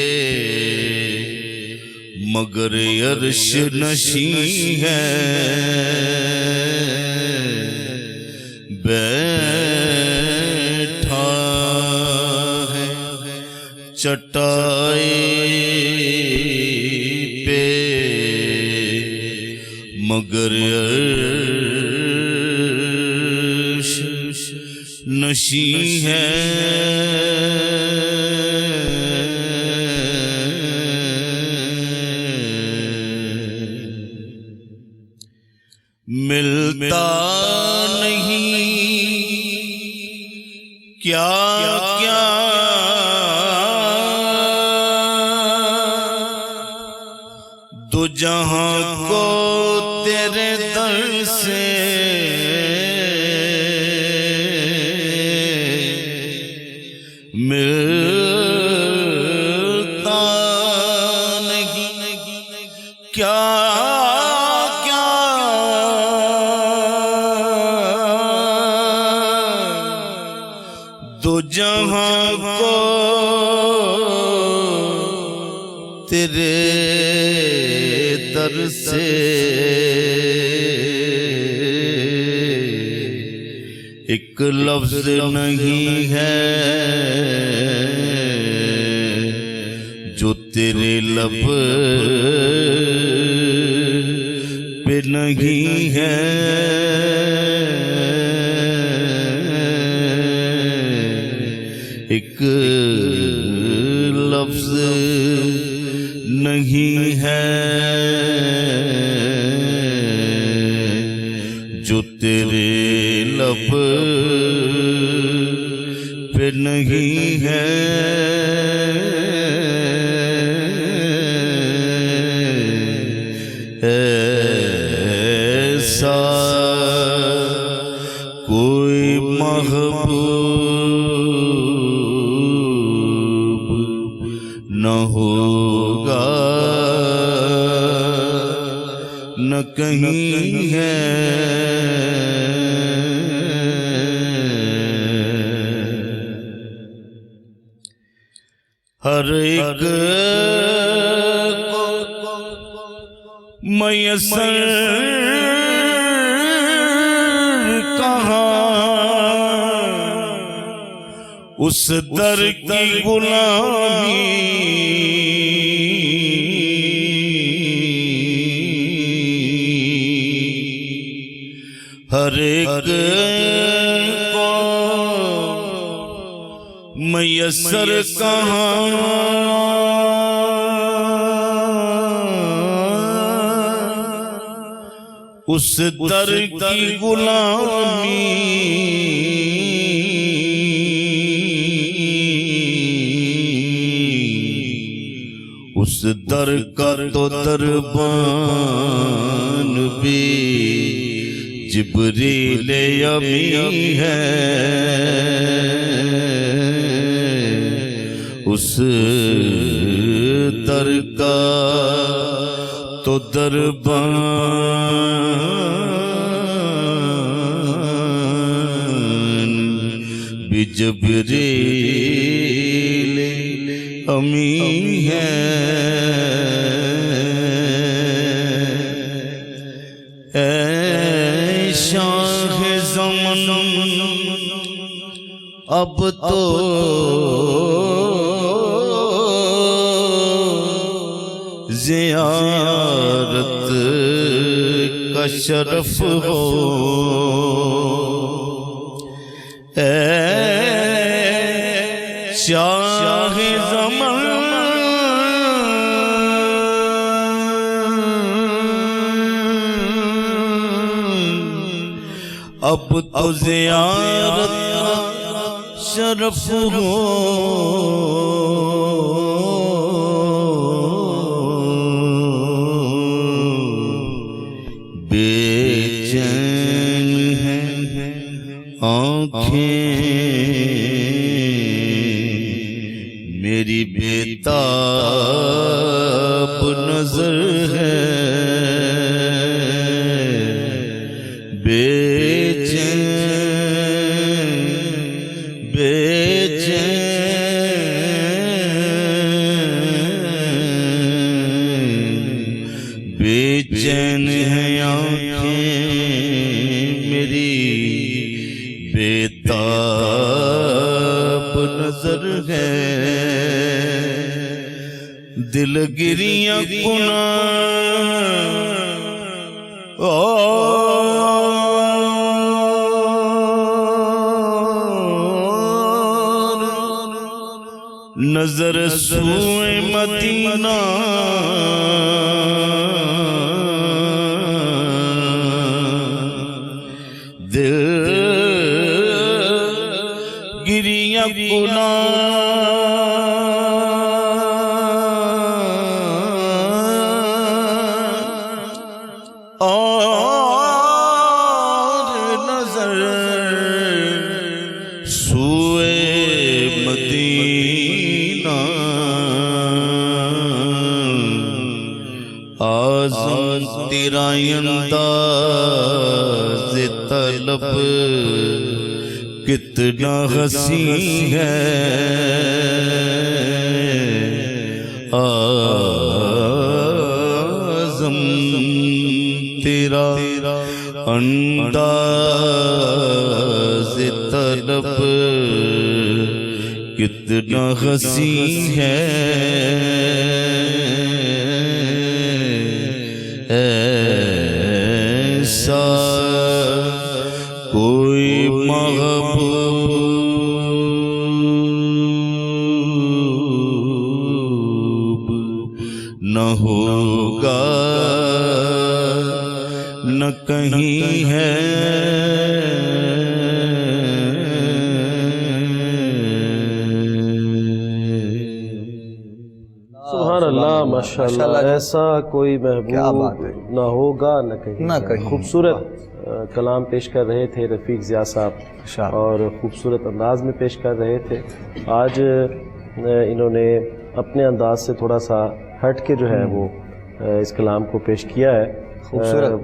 مگر عرش نشیں ہے بیٹھا ہے چٹائی پہ مگر عرش نشیں ہے ملتا نہیں کیا کیا دو جہاں کو تیرے در سے ملتا نہیں کیا دو جہاں کو تیرے در سے ایک لفظ نہیں ہے جو تیرے لب پہ نہیں ہے ایک لفظ نہیں ہے جو تیرے لب پہ نہیں ہے ایسا کوئی محبوب نہ ہوگا نہ کہیں ہے ہر ایک کو میسر کہاں اس در کی غلامی ہر ایک کو میسر کہاں اس در کی غلامی اس در کا تو دربان بھی جبریل امی ہے اس در کا تو دربان بھی جبریل امی ہے اے شاہ زمن اب تو زیارت کا شرف ہو اے شاہ زمان اب تو زیارت شرف ہو بے چین ہیں آنکھیں میری بےتاب نظر ہے بے چین ہے آنکھیں میری بےتاب نظر ہے دل گریاں نظر سوئے مدینہ دل گریاں اور نظر سوئے مدینہ آزم تیرا انداز طلب کتنا حسین ہے آزم تیرا انداز طلب کتنا حسین ہے ایسا کوئی محبوب نہ ہوگا نہ کہیں ہے سبحان اللہ ماشاءاللہ ایسا کوئی محبوب نہ ہوگا نہ کہیں خوبصورت کلام پیش کر رہے تھے رفیق ضیاء صاحب اور خوبصورت انداز میں پیش کر رہے تھے آج انہوں نے اپنے انداز سے تھوڑا سا ہٹ کے جو ہے وہ اس کلام کو پیش کیا ہے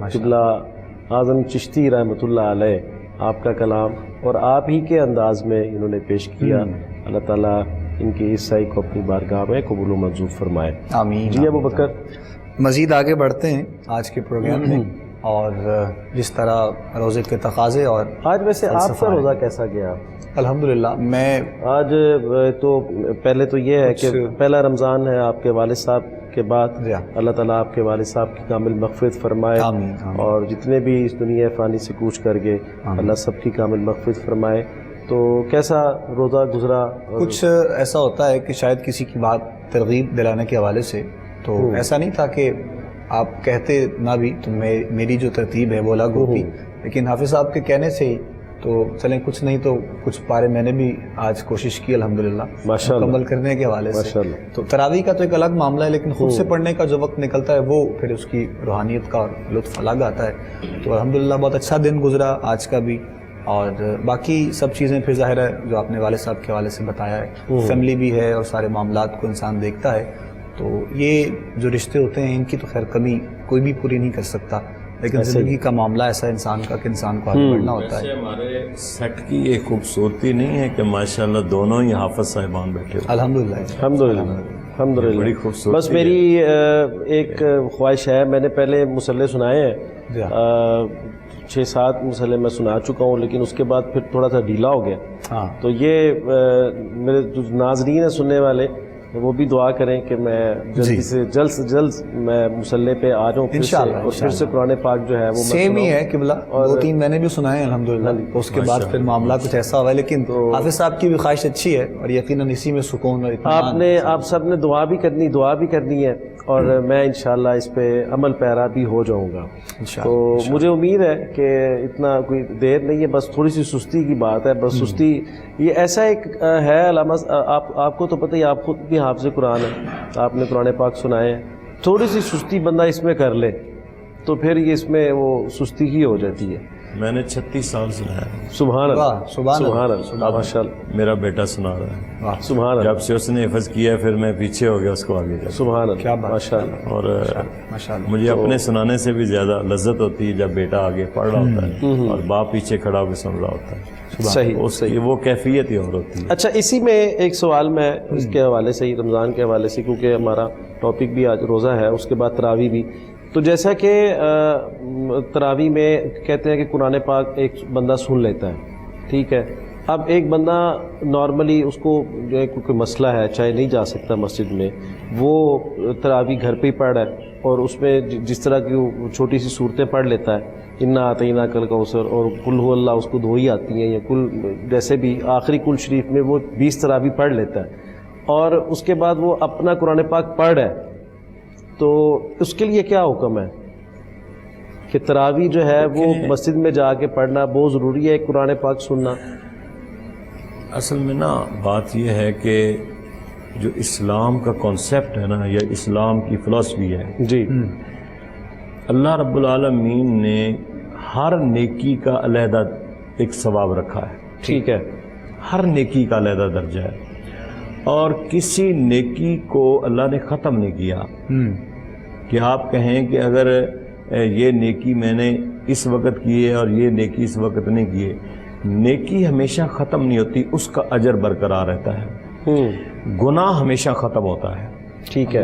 قبلہ اعظم چشتی رحمۃ اللہ علیہ آپ کا کلام اور آپ ہی کے انداز میں انہوں نے پیش کیا اللہ تعالیٰ ان کی اس سعی کو اپنی بارگاہ میں قبول و منظور فرمائے آمین جی ابو بکر مزید آگے بڑھتے ہیں آج کے پروگرام میں اور جس طرح روزے کے تقاضے اور آج ویسے آپ کا روزہ کیسا گیا الحمدللہ میں آج تو پہلے تو یہ ہے کہ پہلا رمضان ہے آپ کے والد صاحب کے بعد اللہ تعالیٰ آپ کے والد صاحب کی کامل مغفرت فرمائے اور جتنے بھی اس دنیا فانی سے کوچ کر گئے اللہ سب کی کامل مغفرت فرمائے تو کیسا روزہ گزرا کچھ ایسا ہوتا ہے کہ شاید کسی کی بات ترغیب دلانے کے حوالے سے تو ایسا نہیں تھا کہ آپ کہتے نہ بھی تو میری جو ترتیب ہے وہ الگ ہوتی لیکن حافظ صاحب کے کہنے سے ہی تو چلیں کچھ نہیں تو کچھ پارے میں نے بھی آج کوشش کی الحمدللہ مکمل کرنے کے حوالے سے تو تراویح کا تو ایک الگ معاملہ ہے لیکن خود سے پڑھنے کا جو وقت نکلتا ہے وہ پھر اس کی روحانیت کا اور لطف الگ آتا ہے تو الحمدللہ بہت اچھا دن گزرا آج کا بھی اور باقی سب چیزیں پھر ظاہر ہے جو آپ نے والد صاحب کے حوالے سے بتایا ہے فیملی بھی ہے اور سارے معاملات کو انسان دیکھتا ہے تو یہ جو رشتے ہوتے ہیں ان کی تو خیر کمی کوئی بھی پوری نہیں کر سکتا لیکن زندگی کا معاملہ ایسا انسان کا کہ انسان کو آگے بڑھنا ہوتا ہے ہمارے سیٹ کی ایک خوبصورتی نہیں ہے کہ ماشاءاللہ دونوں ہی حافظ صاحبان بیٹھے الحمدللہ الحمدللہ الحمدللہ بڑی خوبصورتی بس میری ایک خواہش ہے، میں نے پہلے مصلے سنائے ہیں 6-7 مصلے میں سنا چکا ہوں، لیکن اس کے بعد پھر تھوڑا سا ڈھیلا ہو گیا. تو یہ میرے جو ناظرین ہیں سننے والے وہ بھی دعا کریں کہ میں جلدی سے جلد میں مصلے پہ آ جاؤں انشاءاللہ، اور پھر سے قرآن پاک جو ہے وہ سیم ہی ہے قبلہ، 2-3 میں نے بھی سنائے ہیں الحمدللہ. اس کے بعد پھر معاملہ کچھ ایسا ہوا ہے، لیکن حافظ صاحب کی بھی خواہش اچھی ہے اور یقیناً اسی میں سکون اور اطمینان. آپ سب نے دعا بھی کرنی ہے اور میں انشاءاللہ اس پہ عمل پیرا بھی ہو جاؤں گا. تو مجھے امید ہے کہ اتنا کوئی دیر نہیں ہے، بس تھوڑی سی سستی کی بات ہے. بس سستی یہ ایسا ایک ہے علامہ، آپ کو تو پتہ ہی، آپ خود بھی حافظ قرآن ہے، آپ نے قرآن پاک سنائے ہیں. تھوڑی سی سستی بندہ اس میں کر لے تو پھر یہ اس میں وہ سستی ہی ہو جاتی ہے. میں نے 36 سال سنایا. سبحان اللہ، سبحان اللہ، ماشاء اللہ. میرا بیٹا سنا رہا ہے. سبحان اللہ، جب سے اس نے حفظ کیا پھر میں پیچھے ہو گیا اس کو آگے. سبحان اللہ، کیا ماشاء اللہ. اور مجھے اپنے سنانے سے بھی زیادہ لذت ہوتی ہے جب بیٹا آگے پڑھ رہا ہوتا ہے اور باپ پیچھے کھڑا ہو کے سن رہا ہوتا ہے. صحیح، وہ کیفیت ہی اور ہوتی ہے. اچھا، اسی میں ایک سوال میں اس کے حوالے سے ہی، رمضان کے حوالے سے، کیونکہ ہمارا ٹاپک بھی آج روزہ ہے، اس کے بعد تراویح بھی. تو جیسا کہ تراویح میں کہتے ہیں کہ قرآن پاک ایک بندہ سن لیتا ہے، ٹھیک ہے. اب ایک بندہ نارملی اس کو جو ہے کوئی مسئلہ ہے، چاہے نہیں جا سکتا مسجد میں، وہ تراویح گھر پہ ہی پڑھ رہا ہے اور اس میں جس طرح کی وہ چھوٹی سی صورتیں پڑھ لیتا ہے، انا اعطیناک الکوثر اور قل هو اللہ، اس کو 2 ہی آتی ہیں، یا کل جیسے بھی آخری کل شریف میں وہ 20 تراویح پڑھ لیتا ہے اور اس کے بعد وہ اپنا قرآن پاک پڑھ رہا ہے. تو اس کے لیے کیا حکم ہے کہ تراویح جو ہے وہ مسجد میں جا کے پڑھنا بہت ضروری ہے، قرآن پاک سننا؟ اصل میں نا بات یہ ہے کہ جو اسلام کا کانسیپٹ ہے نا، یا اسلام کی فلسفی ہے جی، اللہ رب العالمین نے ہر نیکی کا علیحدہ ایک ثواب رکھا ہے. ٹھیک ہے، ہر نیکی کا علیحدہ درجہ ہے اور کسی نیکی کو اللہ نے ختم نہیں کیا کہ آپ کہیں کہ اگر یہ نیکی میں نے اس وقت کی ہے اور یہ نیکی اس وقت نہیں کی ہے. نیکی ہمیشہ ختم نہیں ہوتی، اس کا اجر برقرار رہتا ہے. گناہ ہمیشہ ختم ہوتا ہے. ٹھیک ہے،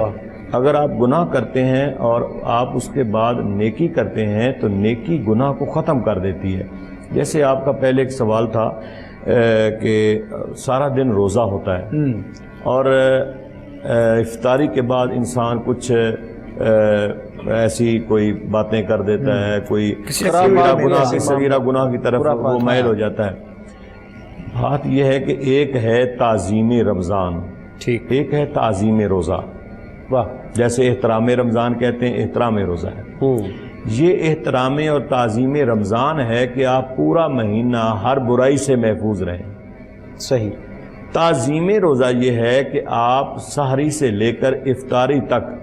اگر آپ گناہ کرتے ہیں اور آپ اس کے بعد نیکی کرتے ہیں تو نیکی گناہ کو ختم کر دیتی ہے. جیسے آپ کا پہلے ایک سوال تھا کہ سارا دن روزہ ہوتا ہے اور افطاری کے بعد انسان کچھ ایسی کوئی باتیں کر دیتا ہے، کوئی صغیرہ گناہ کی طرف وہ مائل ہو جاتا ہے. بات یہ ہے کہ ایک ہے تعظیم رمضان، ٹھیک، ایک ہے تعظیم روزہ. واہ، جیسے احترام رمضان کہتے ہیں، احترام روزہ ہے. یہ احترام اور تعظیم رمضان ہے کہ آپ پورا مہینہ ہر برائی سے محفوظ رہیں. صحیح. تعظیم روزہ یہ ہے کہ آپ سحری سے لے کر افطاری تک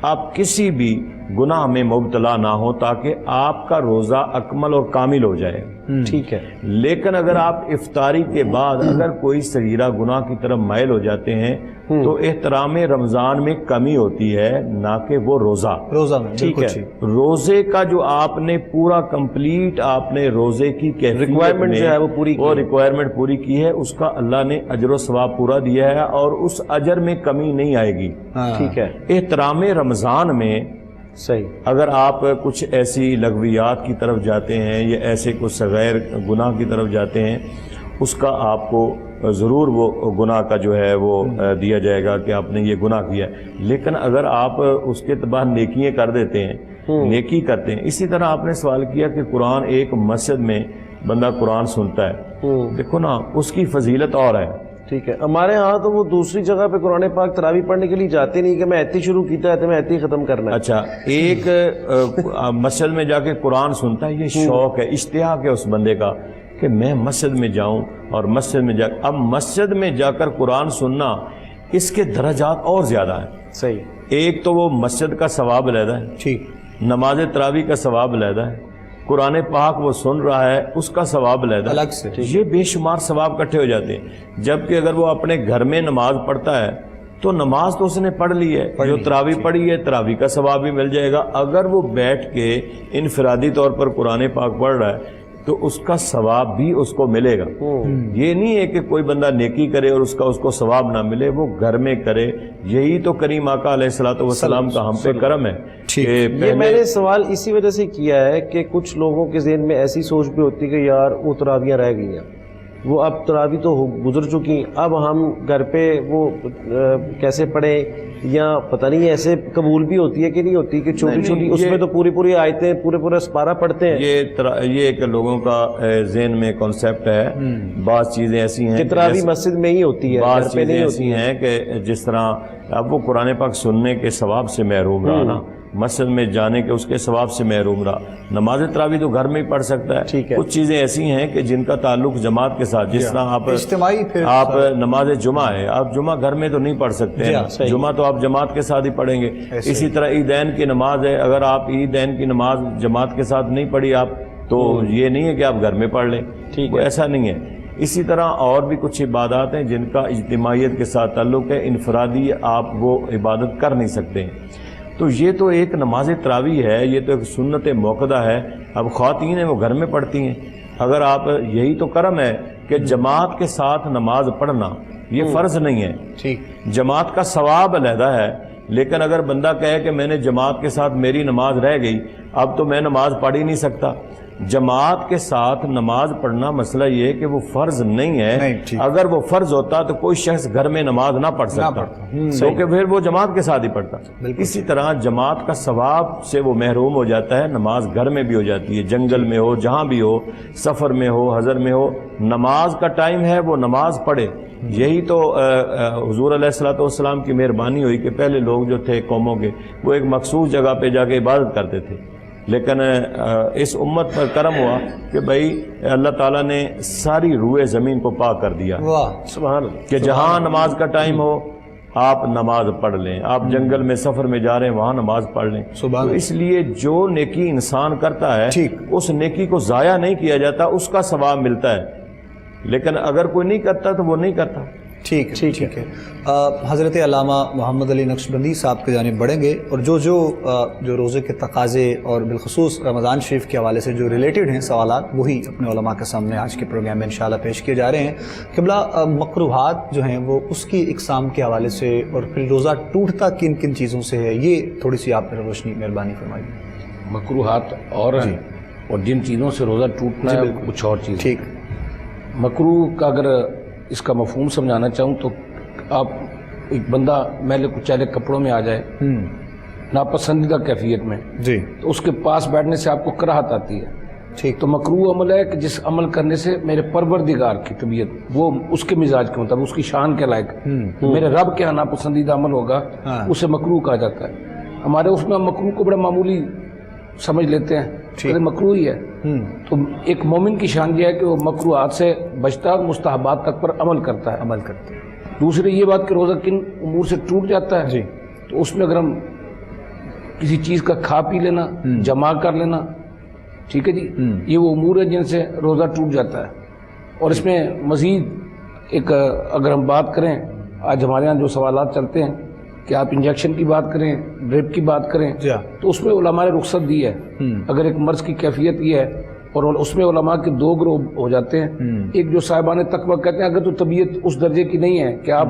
آپ کسی بھی گناہ میں مبتلا نہ ہو تاکہ آپ کا روزہ اکمل اور کامل ہو جائے. ٹھیک ہے، لیکن اگر آپ افطاری کے بعد اگر کوئی صغیرہ گناہ کی طرف مائل ہو جاتے ہیں تو احترام رمضان میں کمی ہوتی ہے، نہ کہ وہ روزہ میں. ٹھیک ہے. روزے کا جو آپ نے پورا کمپلیٹ آپ نے روزے کی ریکوائرمنٹ جو ہے وہ پوری کی، وہ ریکوائرمنٹ پوری کی ہے، اس کا اللہ نے اجر و ثواب پورا دیا ہے اور اس اجر میں کمی نہیں آئے گی. ٹھیک ہے. احترام رمضان میں صحیح، اگر آپ کچھ ایسی لغویات کی طرف جاتے ہیں یا ایسے کچھ صغیر گناہ کی طرف جاتے ہیں، اس کا آپ کو ضرور وہ گناہ کا جو ہے وہ دیا جائے گا کہ آپ نے یہ گناہ کیا ہے. لیکن اگر آپ اس کے بعد نیکیاں کر دیتے ہیں، نیکی کرتے ہیں. اسی طرح آپ نے سوال کیا کہ قرآن ایک مسجد میں بندہ قرآن سنتا ہے، دیکھو نا اس کی فضیلت اور ہے. ٹھیک ہے. ہمارے ہاں تو وہ دوسری جگہ پہ قرآن پاک تراویح پڑھنے کے لیے جاتے نہیں کہ میں ایتی شروع کیتا ہے تو میں ایتی ختم کرنا ہے. اچھا، ایک مسجد میں جا کے قرآن سنتا ہے، یہ شوق ہے، اشتیاق ہے اس بندے کا کہ میں مسجد میں جاؤں اور مسجد میں اب مسجد میں جا کر قرآن سننا، اس کے درجات اور زیادہ ہیں. صحیح. ایک تو وہ مسجد کا ثواب علیحدہ ہے، ٹھیک، نماز تراویح کا ثواب علیحدہ ہے، قرآن پاک وہ سن رہا ہے اس کا ثواب علیحدہ الگ سے. یہ بے شمار ثواب اکٹھے ہو جاتے ہیں. جبکہ اگر وہ اپنے گھر میں نماز پڑھتا ہے تو نماز تو اس نے پڑھ لی ہے، جو تراویح پڑھی ہے تراویح کا ثواب بھی مل جائے گا. اگر وہ بیٹھ کے انفرادی طور پر قرآن پاک پڑھ رہا ہے تو اس کا ثواب بھی اس کو ملے گا. یہ نہیں ہے کہ کوئی بندہ نیکی کرے اور اس کو ثواب نہ ملے، وہ گھر میں کرے. یہی تو کریم آقا علیہ الصلوۃ والسلام کا ہم پہ کرم ہے. یہ میں نے سوال اسی وجہ سے کیا ہے کہ کچھ لوگوں کے ذہن میں ایسی سوچ بھی ہوتی ہے کہ یار وہ تراویاں رہ گئی ہیں، وہ اب تراوی تو گزر چکی، اب ہم گھر پہ وہ کیسے پڑھیں، یا پتہ نہیں ایسے قبول بھی ہوتی ہے کہ نہیں ہوتی کہ چھوٹی چھوٹی اس میں تو پوری آیتیں پورے سپارہ پڑھتے ہیں. یہ ایک لوگوں کا ذہن میں کانسیپٹ ہے. بعض چیزیں ایسی ہیں کہ تراوی مسجد میں ہی ہوتی ہے، بعض چیزیں ایسی ہیں کہ جس طرح اب وہ قرآن پاک سننے کے ثواب سے محروم رہا نا، مسجد میں جانے کے اس کے ثواب سے محروم رہا. نماز تراویح تو گھر میں ہی پڑھ سکتا ہے. کچھ چیزیں ایسی ہیں کہ جن کا تعلق جماعت کے ساتھ، جس طرح آپ نماز جمعہ ہے، آپ جمعہ گھر میں تو نہیں پڑھ سکتے ہیں، جمعہ تو آپ جماعت کے ساتھ ہی پڑھیں گے. اسی طرح عیدین کی نماز ہے، اگر آپ عیدین کی نماز جماعت کے ساتھ نہیں پڑھی آپ تو یہ نہیں ہے کہ آپ گھر میں پڑھ لیں، ایسا نہیں ہے. اسی طرح اور بھی کچھ عبادات ہیں جن کا اجتماعیت کے ساتھ تعلق ہے، انفرادی آپ وہ عبادت کر نہیں سکتے ہیں. تو یہ تو ایک نماز تراویح ہے، یہ تو ایک سنت موقدہ ہے. اب خواتین ہیں وہ گھر میں پڑھتی ہیں. اگر آپ یہی تو کرم ہے کہ جماعت کے ساتھ نماز پڑھنا یہ فرض نہیں ہے، جماعت کا ثواب علیحدہ ہے. لیکن اگر بندہ کہے کہ میں نے جماعت کے ساتھ میری نماز رہ گئی، اب تو میں نماز پڑھ ہی نہیں سکتا. جماعت کے ساتھ نماز پڑھنا مسئلہ یہ ہے کہ وہ فرض نہیں ہے. اگر وہ فرض ہوتا تو کوئی شخص گھر میں نماز نہ پڑھ سکتا، کیونکہ پھر وہ جماعت کے ساتھ ہی پڑھتا. اسی طرح جماعت کا ثواب سے وہ محروم ہو جاتا ہے. نماز گھر میں بھی ہو جاتی ہے، جنگل میں ہو، جہاں بھی ہو، سفر میں ہو، حضر میں ہو، نماز کا ٹائم ہے، وہ نماز پڑھے. یہی تو حضور علیہ الصلوۃ والسلام کی مہربانی ہوئی کہ پہلے لوگ جو تھے قوموں کے، وہ ایک مخصوص جگہ پہ جا کے عبادت کرتے تھے. لیکن اس امت پر کرم ہوا کہ بھائی اللہ تعالیٰ نے ساری روئے زمین کو پاک کر دیا سبحان اللہ، کہ جہاں نماز کا ٹائم ہو آپ نماز پڑھ لیں. آپ جنگل میں سفر میں جا رہے ہیں وہاں نماز پڑھ لیں. تو اس لیے جو نیکی انسان کرتا ہے اس نیکی کو ضائع نہیں کیا جاتا، اس کا ثواب ملتا ہے. لیکن اگر کوئی نہیں کرتا تو وہ نہیں کرتا. ٹھیک ہے. حضرت علامہ محمد علی نقشبندی صاحب کی جانب بڑھیں گے، اور جو روزے کے تقاضے اور بالخصوص رمضان شریف کے حوالے سے جو ریلیٹڈ ہیں سوالات، وہی اپنے علماء کے سامنے آج کے پروگرام میں انشاءاللہ پیش کیے جا رہے ہیں. قبلہ مکروہات جو ہیں وہ اس کی اقسام کے حوالے سے، اور پھر روزہ ٹوٹتا کن کن چیزوں سے ہے، یہ تھوڑی سی آپ نے روشنی مہربانی فرمائیے. مکروہات اور ہیں، اور جن چیزوں سے روزہ ٹوٹنا ہے کچھ اور چیز. ٹھیک. مکروہ کا اگر اس کا مفہوم سمجھانا چاہوں تو آپ ایک بندہ میلے کچیلے کپڑوں میں آ جائے ناپسندیدہ کیفیت میں، تو اس کے پاس بیٹھنے سے آپ کو کراہت آتی ہے. ٹھیک. تو مکروہ عمل ہے کہ جس عمل کرنے سے میرے پروردگار کی طبیعت، وہ اس کے مزاج کے مطابق، اس کی شان کے لائق، میرے رب کے یہاں ناپسندیدہ عمل ہوگا، اسے مکروہ کہا جاتا ہے. ہمارے اس میں مکروہ کو بڑا معمولی سمجھ لیتے ہیں، مکروہ ہی ہے. تو ایک مومن کی شان یہ ہے کہ وہ مکروہات سے بچتا ہے، مستحبات تک پر عمل کرتا ہے. دوسری یہ بات کہ روزہ کن امور سے ٹوٹ جاتا ہے، تو اس میں اگر ہم کسی چیز کا کھا پی لینا، جمع کر لینا، ٹھیک ہے جی، یہ وہ امور ہیں جن سے روزہ ٹوٹ جاتا ہے. اور اس میں مزید ایک اگر ہم بات کریں، آج ہمارے یہاں جو سوالات چلتے ہیں کہ آپ انجیکشن کی بات کریں، ڈرپ کی بات کریں، تو اس میں علماء نے رخصت دی ہے. اگر ایک مرض کی کیفیت یہ ہے، اور اس میں علماء کے دو گروہ ہو جاتے ہیں. ایک جو صاحبان تقویٰ کہتے ہیں اگر تو طبیعت اس درجے کی نہیں ہے کہ آپ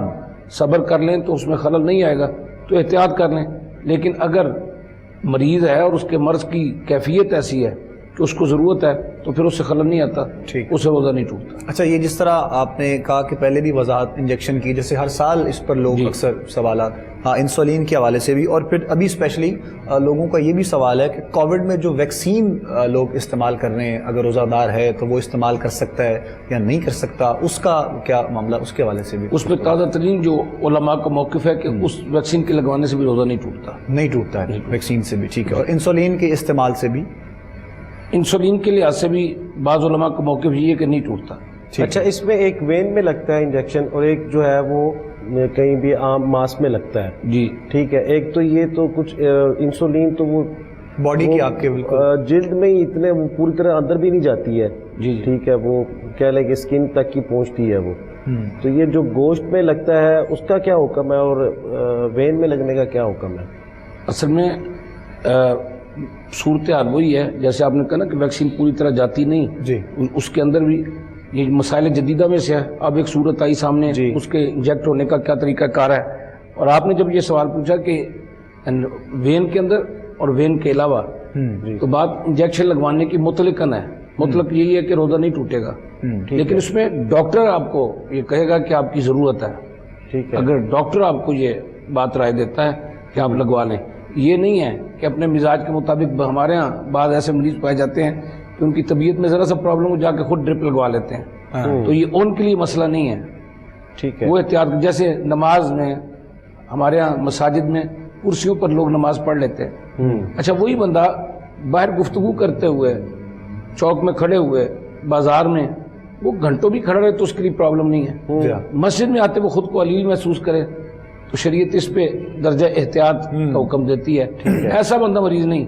صبر کر لیں تو اس میں خلل نہیں آئے گا تو احتیاط کر لیں. لیکن اگر مریض ہے اور اس کے مرض کی کیفیت ایسی ہے کہ اس کو ضرورت ہے تو پھر اس سے خلل نہیں آتا، اسے روزہ نہیں ٹوٹتا. اچھا، یہ جس طرح آپ نے کہا کہ پہلے بھی وضاحت انجیکشن کی، جیسے ہر سال اس پر لوگ اکثر سوالات، انسولین کے حوالے سے بھی، اور پھر ابھی اسپیشلی لوگوں کا یہ بھی سوال ہے کہ کووڈ میں جو ویکسین لوگ استعمال کر رہے ہیں، اگر روزہ دار ہے تو وہ استعمال کر سکتا ہے یا نہیں کر سکتا، اس کا کیا معاملہ، اس کے حوالے سے بھی. اس میں تازہ ترین جو علماء کا موقف ہے کہ اس ویکسین کے لگوانے سے بھی روزہ نہیں ٹوٹتا ہے ویکسین سے بھی. ٹھیک ہے. اور انسولین کے استعمال سے بھی، انسولین کے لحاظ سے بھی بعض علماء کا موقف یہ ہے کہ نہیں ٹوٹتا. اچھا، اس میں ایک وین میں لگتا ہے انجیکشن، اور ایک جو ہے وہ کہیں بھی عام ماس میں لگتا ہے. جی ٹھیک ہے. ایک تو یہ تو کچھ انسولین تو وہ باڈی کی آپ کے بالکل جلد میں ہی اتنے پوری طرح اندر بھی نہیں جاتی ہے. جی ٹھیک ہے. وہ کہہ لیں کہ اسکن تک کی پہنچتی ہے وہ. تو یہ جو گوشت میں لگتا ہے اس کا کیا حکم ہے، اور وین میں لگنے کا کیا حکم ہے؟ اصل میں صورتحال وہی ہے جیسے آپ نے کہا نا کہ ویکسین پوری طرح جاتی نہیں جی اس کے اندر بھی یہ مسائل جدیدہ میں سے ہے. اب ایک صورت آئی سامنے جی. اس کے انجیکٹ ہونے کا کیا طریقہ کار ہے. اور آپ نے جب یہ سوال پوچھا کہ وین کے اندر اور وین کے علاوہ تو بات انجیکشن لگوانے کی مطلقاً ہے. مطلق یہی ہے کہ روزہ نہیں ٹوٹے گا لیکن اس میں ڈاکٹر آپ کو یہ کہے گا کہ آپ کی ضرورت ہے. ٹھیک ہے. اگر ڈاکٹر آپ کو یہ بات رائے دیتا ہے کہ آپ لگوا لیں. یہ نہیں ہے کہ اپنے مزاج کے مطابق ہمارے ہاں بعض ایسے مریض پائے جاتے ہیں کہ ان کی طبیعت میں ذرا سا پرابلم ہو جا کے خود ڈرپ لگوا لیتے ہیں. تو یہ ان کے لیے مسئلہ نہیں ہے. ٹھیک ہے. وہ احتیاط جیسے نماز میں ہمارے ہاں مساجد میں کرسیوں پر لوگ نماز پڑھ لیتے ہیں. اچھا وہی بندہ باہر گفتگو کرتے ہوئے چوک میں کھڑے ہوئے بازار میں وہ گھنٹوں بھی کھڑا رہے تو اس کے لیے پرابلم نہیں ہے. مسجد میں آتے وہ خود کو علیل محسوس کرے تو شریعت اس پہ درجہ احتیاط کا حکم دیتی ہے. ایسا بندہ مریض نہیں.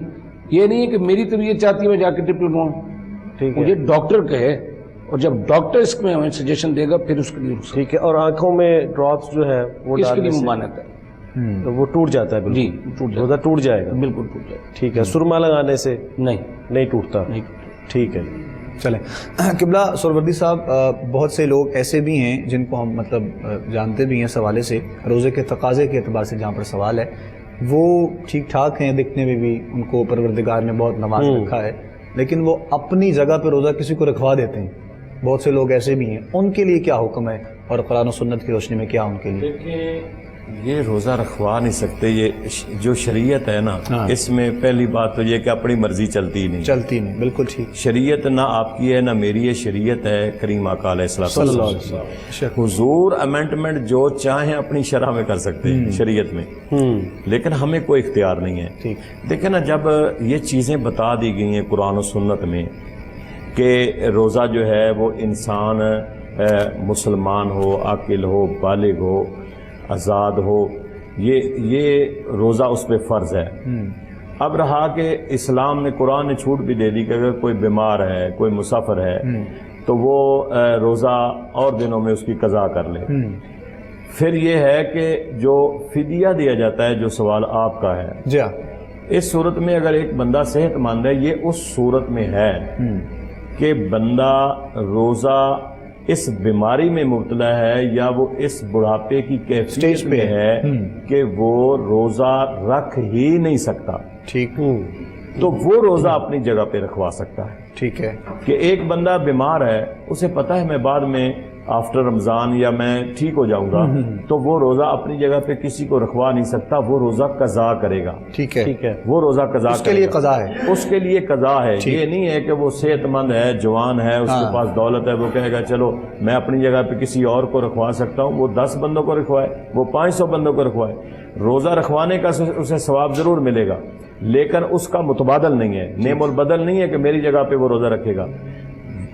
یہ نہیں ہے کہ میری طبیعت چاہتی ہے میں جا کے ٹرپ لگواؤں. مجھے ڈاکٹر کہے اور جب ڈاکٹر اس میں ہمیں سجیشن دے گا پھر اس کے لیے ٹھیک ہے. اور آنکھوں میں ڈراپس جو ہے وہ اس کے ڈالنے لیے سے ممانعت ہے. وہ ٹوٹ جاتا ہے. جی بالکل روزہ ٹوٹ جائے گا. بالکل ٹوٹ جائے گا. ٹھیک ہے. سرما لگانے سے نہیں ٹوٹتا. ٹھیک ہے. چلیں قبلہ سہروردی صاحب، بہت سے لوگ ایسے بھی ہیں جن کو ہم مطلب جانتے بھی ہیں اس حوالے سے، روزے کے تقاضے کے اعتبار سے جہاں پر سوال ہے، وہ ٹھیک ٹھاک ہیں دکھنے میں بھی، ان کو پروردگار نے بہت نماز رکھا ہے، لیکن وہ اپنی جگہ پہ روزہ کسی کو رکھوا دیتے ہیں. بہت سے لوگ ایسے بھی ہیں، ان کے لیے کیا حکم ہے اور قرآن و سنت کی روشنی میں کیا ان کے لیے؟ دیکھیں یہ روزہ رکھوا نہیں سکتے. یہ جو شریعت ہے نا اس میں پہلی بات تو یہ کہ اپنی مرضی چلتی نہیں. بالکل ٹھیک. شریعت نہ آپ کی ہے نہ میری ہے، شریعت ہے کریم آقا علیہ السلام. حضور امینڈمنٹ جو چاہیں اپنی شرح میں کر سکتے ہیں شریعت میں، لیکن ہمیں کوئی اختیار نہیں ہے. دیکھیں نا جب یہ چیزیں بتا دی گئی ہیں قرآن و سنت میں کہ روزہ جو ہے وہ انسان مسلمان ہو، عاقل ہو، بالغ ہو، آزاد ہو، یہ روزہ اس پہ فرض ہے. اب رہا کہ اسلام نے قرآن نے چھوٹ بھی دے دی کہ اگر کوئی بیمار ہے، کوئی مسافر ہے تو وہ روزہ اور دنوں میں اس کی قضا کر لے. پھر یہ ہے کہ جو فدیہ دیا جاتا ہے، جو سوال آپ کا ہے، جی اس صورت میں اگر ایک بندہ صحت مند ہے، یہ اس صورت میں ہے کہ بندہ روزہ اس بیماری میں مبتلا ہے یا وہ اس بڑھاپے کی کیفیت میں ہے کہ وہ روزہ رکھ ہی نہیں سکتا، ٹھیک، تو وہ روزہ اپنی جگہ پہ رکھوا سکتا ہے. ٹھیک ہے. کہ ایک بندہ بیمار ہے، اسے پتہ ہے میں بعد میں آفٹر رمضان یا میں ٹھیک ہو جاؤں گا، تو وہ روزہ اپنی جگہ پہ کسی کو رکھوا نہیں سکتا، وہ روزہ قضا کرے گا. ٹھیک ہے. وہ روزہ قضا اس کے لیے قضا ہے. اس کے لیے قضا ہے. یہ نہیں ہے کہ وہ صحت مند ہے، جوان ہے، اس کے پاس دولت ہے، وہ کہے گا چلو میں اپنی جگہ پہ کسی اور کو رکھوا سکتا ہوں. وہ 10 بندوں کو رکھوائے، وہ 500 بندوں کو رکھوائے. روزہ رکھوانے کا اسے ثواب ضرور ملے گا، لیکن اس کا متبادل نہیں ہے، نیم البدل نہیں ہے کہ میری جگہ پہ وہ روزہ رکھے گا.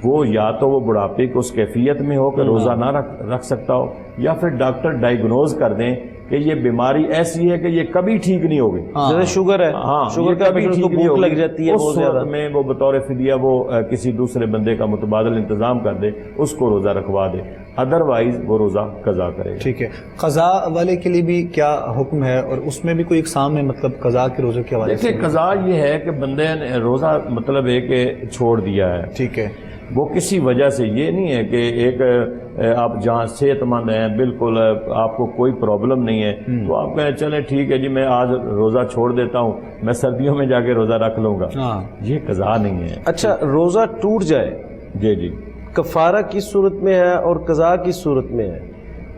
وہ یا تو وہ بڑھاپے کو اس کیفیت میں ہو کہ روزہ نہ رکھ سکتا ہو، یا پھر ڈاکٹر ڈائیگنوز کر دیں کہ یہ بیماری ایسی ہے کہ یہ کبھی ٹھیک نہیں ہوگی. جیسے شوگر ہے، شوگر کا کبھی پیشنٹ کو بھوک لگ جاتی ہے اس بہت زیادہ، صورت میں وہ بطور فدیہ وہ کسی دوسرے بندے کا متبادل انتظام کر دے، اس کو روزہ رکھوا دے، ادروائز وہ روزہ قضا کرے گا. ٹھیک ہے. قضا والے کے لیے بھی کیا حکم ہے اور اس میں بھی کوئی اقسام ہے، مطلب قضا کے روزے کے حوالے سے؟ دیکھیں قضا یہ ہے کہ بندے نے روزہ مطلب ہے کہ چھوڑ دیا ہے، ٹھیک ہے، وہ کسی وجہ سے، یہ نہیں ہے کہ ایک آپ جہاں صحت مند ہیں، بالکل آپ کو کوئی پرابلم نہیں ہے تو آپ کہیں چلیں ٹھیک ہے جی میں آج روزہ چھوڑ دیتا ہوں، میں سردیوں میں جا کے روزہ رکھ لوں گا. یہ قضا نہیں ہے. اچھا روزہ ٹوٹ جائے، جی کفارہ کس صورت میں ہے اور قضا کس صورت میں ہے؟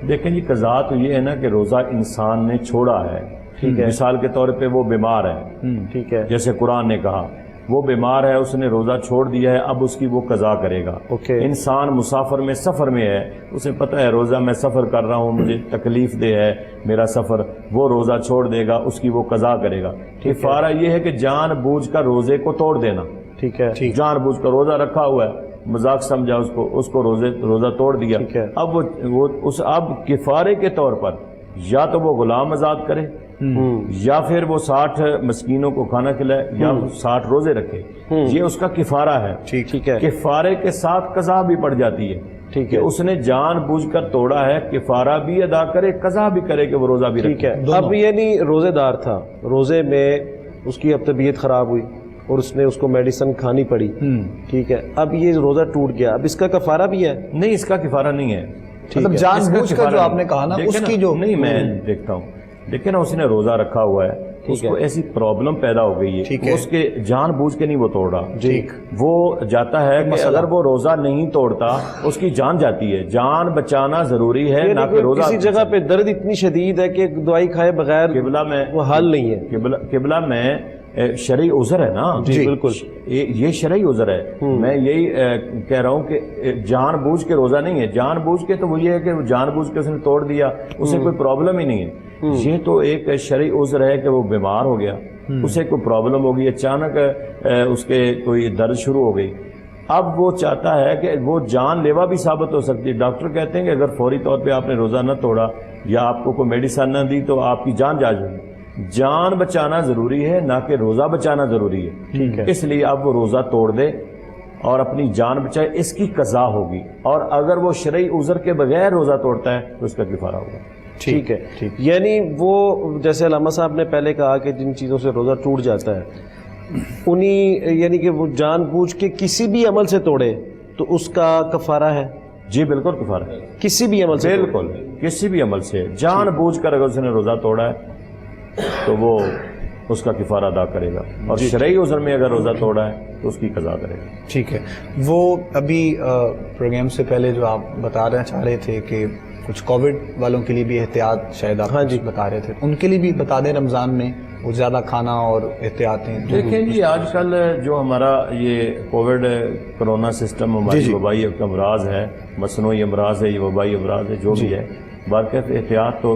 دیکھیں جی قضا تو یہ ہے نا کہ روزہ انسان نے چھوڑا ہے. ٹھیک ہے. مثال کے طور پہ وہ بیمار ہے، ٹھیک ہے، جیسے قرآن نے کہا وہ بیمار ہے، اس نے روزہ چھوڑ دیا ہے، اب اس کی وہ قضا کرے گا. انسان مسافر میں سفر میں ہے، اسے پتہ ہے روزہ میں سفر کر رہا ہوں، مجھے تکلیف دہ ہے میرا سفر، وہ روزہ چھوڑ دے گا، اس کی وہ قضا کرے گا. کفارہ یہ ہے کہ جان بوجھ کر روزے کو توڑ دینا. ٹھیک ہے، جان بوجھ کر روزہ رکھا ہوا ہے، مذاق سمجھا اس کو روزہ توڑ دیا. اب اب کفارے کے طور پر یا تو وہ غلام آزاد کرے یا پھر وہ 60 مسکینوں کو کھانا کھلائے یا 60 روزے رکھے. یہ اس کا کفارہ ہے. ٹھیک ہے. کفارے کے ساتھ قضا بھی پڑ جاتی ہے. ٹھیک ہے. اس نے جان بوجھ کر توڑا ہے، کفارہ بھی ادا کرے، قضا بھی کرے کہ وہ روزہ بھی رکھے. ٹھیک ہے. اب یہ نہیں روزے دار تھا، روزے میں اس کی اب طبیعت خراب ہوئی اور اس نے اس کو میڈیسن کھانی پڑی، ٹھیک ہے، اب یہ روزہ ٹوٹ گیا، اب اس کا کفارہ بھی ہے؟ نہیں، اس کا کفارہ نہیں ہے، مطلب جان بوجھ کر جو آپ نے کہا نا اس کی جو نہیں، میں دیکھتا ہوں، لیکن اس نے روزہ رکھا ہوا ہے، اس کو ایسی پرابلم پیدا ہو گئی ہے، اس کے جان بوجھ کے نہیں وہ توڑ رہا، وہ جاتا ہے کہ اگر وہ روزہ نہیں توڑتا اس کی جان جاتی ہے، جان بچانا ضروری ہے، نہ کہ روزہ۔ کسی جگہ پہ درد اتنی شدید ہے کہ دوائی کھائے بغیر قبلہ میں وہ حل نہیں ہے، قبلہ میں شرعی عذر ہے نا، جی بالکل، یہ شرعی عذر ہے، میں یہی کہہ رہا ہوں کہ جان بوجھ کے روزہ نہیں ہے، جان بوجھ کے تو وہ یہ ہے کہ جان بوجھ کے اس نے توڑ دیا، اسے کوئی پرابلم ہی نہیں ہے، یہ تو ایک شرعی عذر ہے کہ وہ بیمار ہو گیا، اسے کوئی پرابلم ہوگی، اچانک اس کے کوئی درد شروع ہو گئی، اب وہ چاہتا ہے کہ وہ جان لیوا بھی ثابت ہو سکتی ہے، ڈاکٹر کہتے ہیں کہ اگر فوری طور پہ آپ نے روزہ نہ توڑا یا آپ کو کوئی میڈیسن نہ دی تو آپ کی جان جا جائے گی، جان بچانا ضروری ہے نہ کہ روزہ بچانا ضروری ہے، اس لیے اب وہ روزہ توڑ دے اور اپنی جان بچائے، اس کی قضا ہوگی، اور اگر وہ شرعی عذر کے بغیر روزہ توڑتا ہے تو اس کا کفارہ ہوگا۔ ٹھیک ہے، یعنی وہ جیسے علامہ صاحب نے پہلے کہا کہ جن چیزوں سے روزہ ٹوٹ جاتا ہے انہی، یعنی کہ وہ جان بوجھ کے کسی بھی عمل سے توڑے تو اس کا کفارہ ہے؟ جی بالکل کفارہ ہے، کسی بھی عمل سے؟ بالکل کسی بھی عمل سے جان بوجھ کر اگر اس نے روزہ توڑا ہے تو وہ اس کا کفارہ ادا کرے گا، اور شرعی عذر میں اگر روزہ توڑا ہے تو اس کی قضا کرے گا۔ ٹھیک ہے، وہ ابھی پروگرام سے پہلے جو آپ بتا رہے چاہ رہے تھے کہ کچھ کووڈ والوں کے لیے بھی احتیاط شاید آپ بتا رہے تھے، ان کے لیے بھی بتا دیں رمضان میں وہ زیادہ کھانا اور احتیاطیں؟ دیکھیں جی، آج کل جو ہمارا یہ کووڈ کرونا سسٹم ہماری وبائی امراض ہے، مصنوعی امراض ہے، یہ وبائی امراض ہے، جو بھی ہے، باقاعدہ احتیاط تو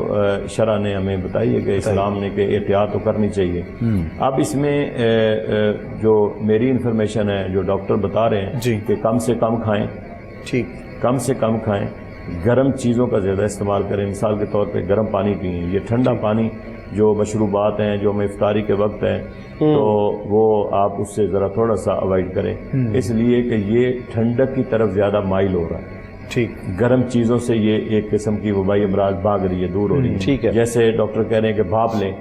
شرع نے ہمیں بتائی ہے کہ اسلام نے کہ احتیاط تو کرنی چاہیے۔ اب اس میں جو میری انفارمیشن ہے، جو ڈاکٹر بتا رہے ہیں کہ کم سے کم کھائیں، کم سے کم کھائیں، گرم چیزوں کا زیادہ استعمال کریں، مثال کے طور پہ گرم پانی پئیں، یہ ٹھنڈا پانی جو مشروبات ہیں جو ہمیں افطاری کے وقت ہیں تو وہ آپ اس سے ذرا تھوڑا سا اوائڈ کریں، اس لیے کہ یہ ٹھنڈک کی طرف زیادہ مائل ہو رہا ہے، گرم چیزوں سے یہ ایک قسم کی وبائی امراض بھاگ رہی ہے، دور ہو رہی ہے۔ ٹھیک ہے، جیسے ڈاکٹر کہہ رہے ہیں کہ بھاپ لیں،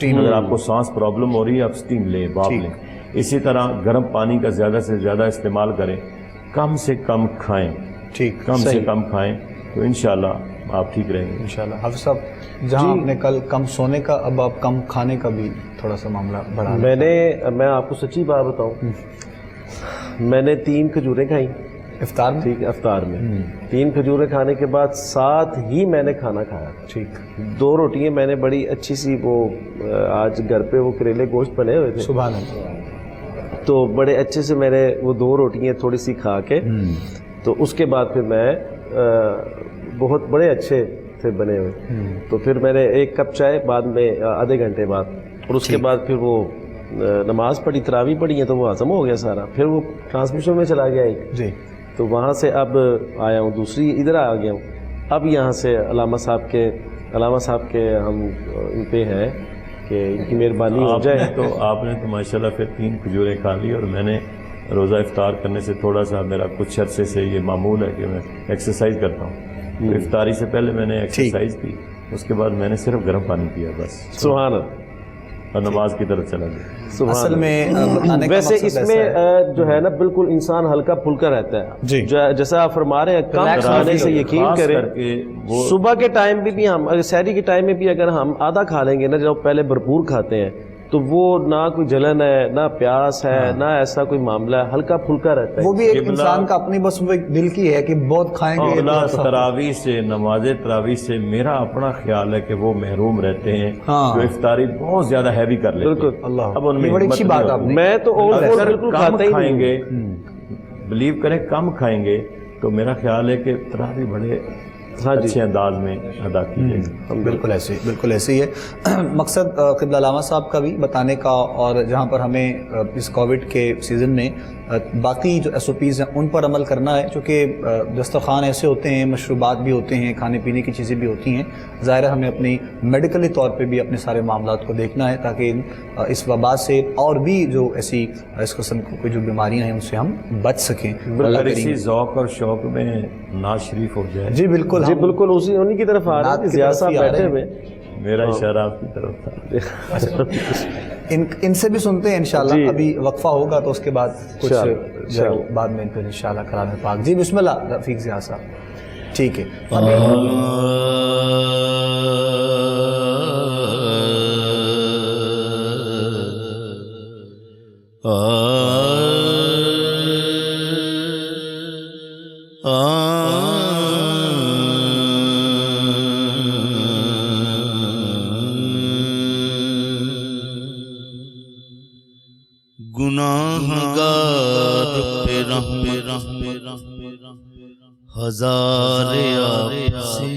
اگر آپ کو سانس پرابلم ہو رہی ہے آپ اسٹیم لیں، بھاپ لیں، اسی طرح گرم پانی کا زیادہ سے زیادہ استعمال کریں، کم سے کم کھائیں، کم سے کم کھائیں تو انشاءاللہ آپ ٹھیک رہیں گے انشاءاللہ۔ حافظ صاحب، جہاں آپ نے کل کم سونے کا، اب آپ کم کھانے کا بھی تھوڑا سا معاملہ بڑھا۔ میں آپ کو سچی بات بتاؤں، میں نے 3 کھجوریں کھائیں افطار میں، ٹھیک ہے، افطار میں 3 کھجوریں کھانے کے بعد ساتھ ہی میں نے کھانا کھایا، ٹھیک، 2 روٹیاں میں نے بڑی اچھی سی، وہ آج گھر پہ وہ کریلے گوشت بنے ہوئے تھے، سبحان اللہ، تو بڑے اچھے سے میں نے وہ 2 روٹیاں تھوڑی سی کھا کے، تو اس کے بعد پھر میں بہت بڑے اچھے تھے بنے ہوئے، تو پھر میں نے 1 کپ چائے بعد میں آدھے گھنٹے بعد، اور اس کے بعد پھر وہ نماز پڑھی، تراویح پڑھی ہے، تو وہ ہضم ہو گیا سارا، پھر وہ ٹرانسمیشن میں چلا گیا ایک، تو وہاں سے اب آیا ہوں دوسری ادھر آ گیا ہوں، اب یہاں سے علامہ صاحب کے ہم ان پہ ہیں کہ ان کی مہربانی ہو جائے۔ تو آپ نے تو ماشاءاللہ پھر 3 کھجوریں کھا لی، اور میں نے روزہ افطار کرنے سے تھوڑا سا میرا کچھ عرصے سے یہ معمول ہے کہ میں ایکسرسائز کرتا ہوں، افطاری سے پہلے میں نے ایکسرسائز کی، اس کے بعد میں نے صرف گرم پانی پیا بس، سبحان اللہ، اور نماز کی طرف چلا گیا۔ اصل میں ویسے اس میں جو ہے نا بالکل انسان ہلکا پھلکا رہتا ہے، جیسا آپ فرما رہے ہیں، کم کھانے سے یقین کریں، صبح کے ٹائم بھی ہم سحری کے ٹائم میں بھی اگر ہم آدھا کھا لیں گے نا، جب پہلے بھرپور کھاتے ہیں تو وہ نہ کوئی جلن ہے، نہ پیاس ہے، نہ ایسا کوئی معاملہ ہے، ہلکا پھلکا رہتا ہے۔ وہ بھی ایک انسان کا اپنی بس دل کی ہے کہ بہت کھائیں گے۔ تراویح سے، نماز تراویح سے میرا اپنا خیال ہے کہ وہ محروم رہتے ہیں جو افطاری بہت زیادہ ہیوی کر لیتے ہیں۔ بالکل، اب ان میں بڑی اچھی بات آپ نے، میں تو بالکل کھاتا ہی کھائیں گے، بلیو کریں کم کھائیں گے تو میرا خیال ہے کہ تراویح بڑے اچھے انداز میں ادا کی جائے گی۔ بالکل ایسے ہی ہے۔ مقصد قبلہ علامہ صاحب کا بھی بتانے کا، اور جہاں پر ہمیں اس کووڈ کے سیزن میں باقی جو SOPs ہیں ان پر عمل کرنا ہے، چونکہ دسترخوان ایسے ہوتے ہیں، مشروبات بھی ہوتے ہیں، کھانے پینے کی چیزیں بھی ہوتی ہیں، ظاہر ہے ہمیں اپنی میڈیکلی طور پہ بھی اپنے سارے معاملات کو دیکھنا ہے تاکہ اس وبا سے اور بھی جو ایسی اس قسم کی جو بیماریاں ہیں ان سے ہم بچ سکیں۔ اگر اسی ذوق اور شوق میں ناز شریف ہو جائے۔ جی بالکل، جی بالکل، انہی کی طرف آ رہے ہیں، زیادہ صاحب بیٹھے ہوئے، میرا اشارہ آپ کی طرف تھا۔ ان سے بھی سنتے ہیں انشاءاللہ. ابھی وقفہ ہوگا تو اس کے بعد کچھ بعد میں پھر انشاءاللہ کلام پاک. جی بسم اللہ رفیق ضیاء صاحب. ٹھیک ہے. گناہگار پہ رحم ہزار آپ سے،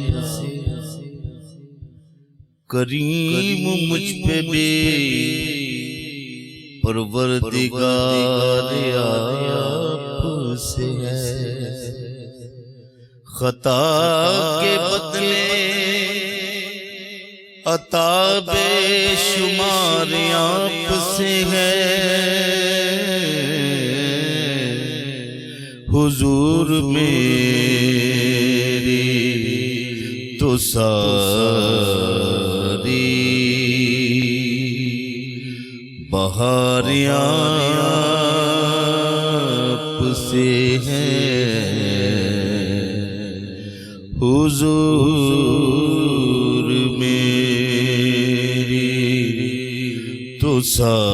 کریم مجھ پہ بے پروردگار آپ سے ہے. خطا کے بدلے عطا بے شمار آپ سے ہے. حضور میری تو ساری بہاریاں آپ سے ہیں. حضور میری تو ساری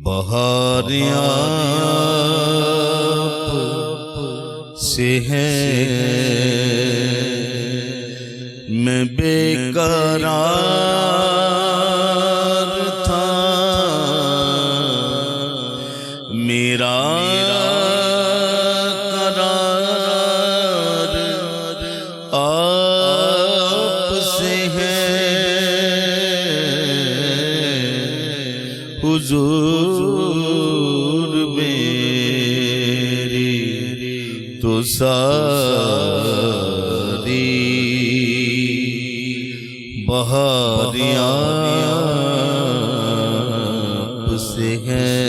بہاریاں آپ سے ہیں. میں بے قرار تھا، میرا قرار آپ سے ہے. حضور میری تو ساری بہاریاں آپ سے ہیں.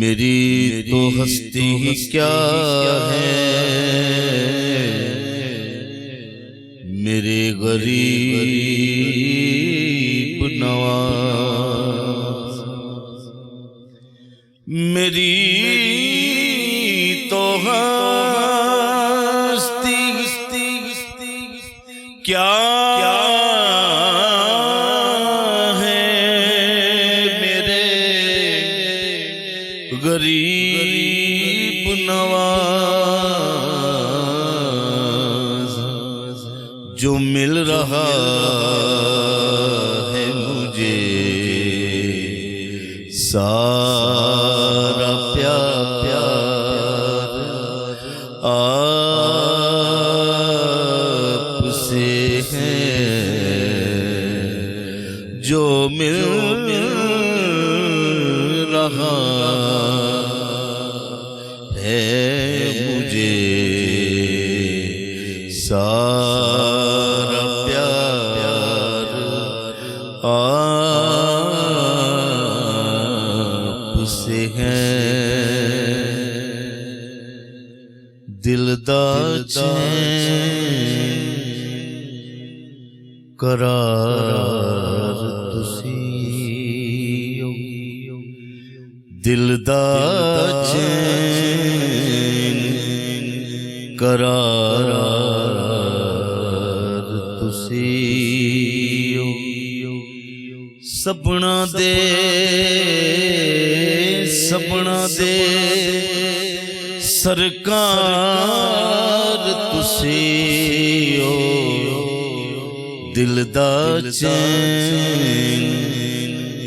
میری تو ہستی کیا ہے، میرے غریب نواز. میری تو ہستی کیا ہے، میرے غریب نواز. جو مل رہا ہے مجھے سارا پیار آپ سے ہے. جو مل رہا ہے مجھے سارا پیار آپ سے ہے. دل دا چین قرار تسی، دل دا چین قرار تسی. سبنا دے سرکار تسی ہو. دل دا چین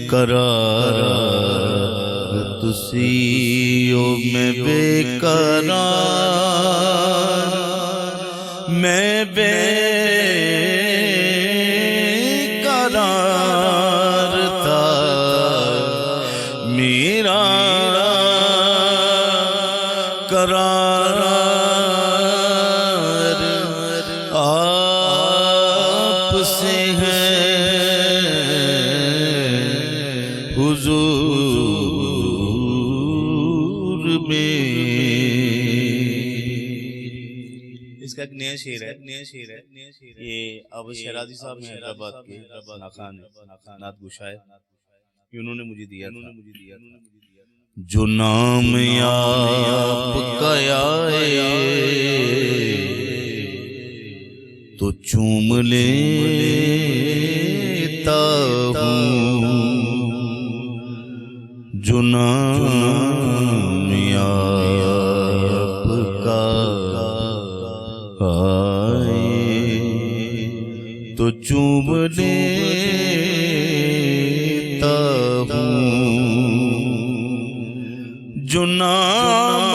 قرار تسی ہو. میں بے قرار، میں بے قرار تھا، میرا قرار آپ سے ہے. حضور میں اس کا ایک نیا شعر ہے یہ اب شہرازی صاحب ہیں حیدرآباد کے ناخوان نعت گشائے، انہوں نے مجھے دیا تھا۔ جو نام آپ کا آئے تو چوم لیتا ہوں، جو نام آپ کا آئے تو چوم لیتا ہوں، جو نام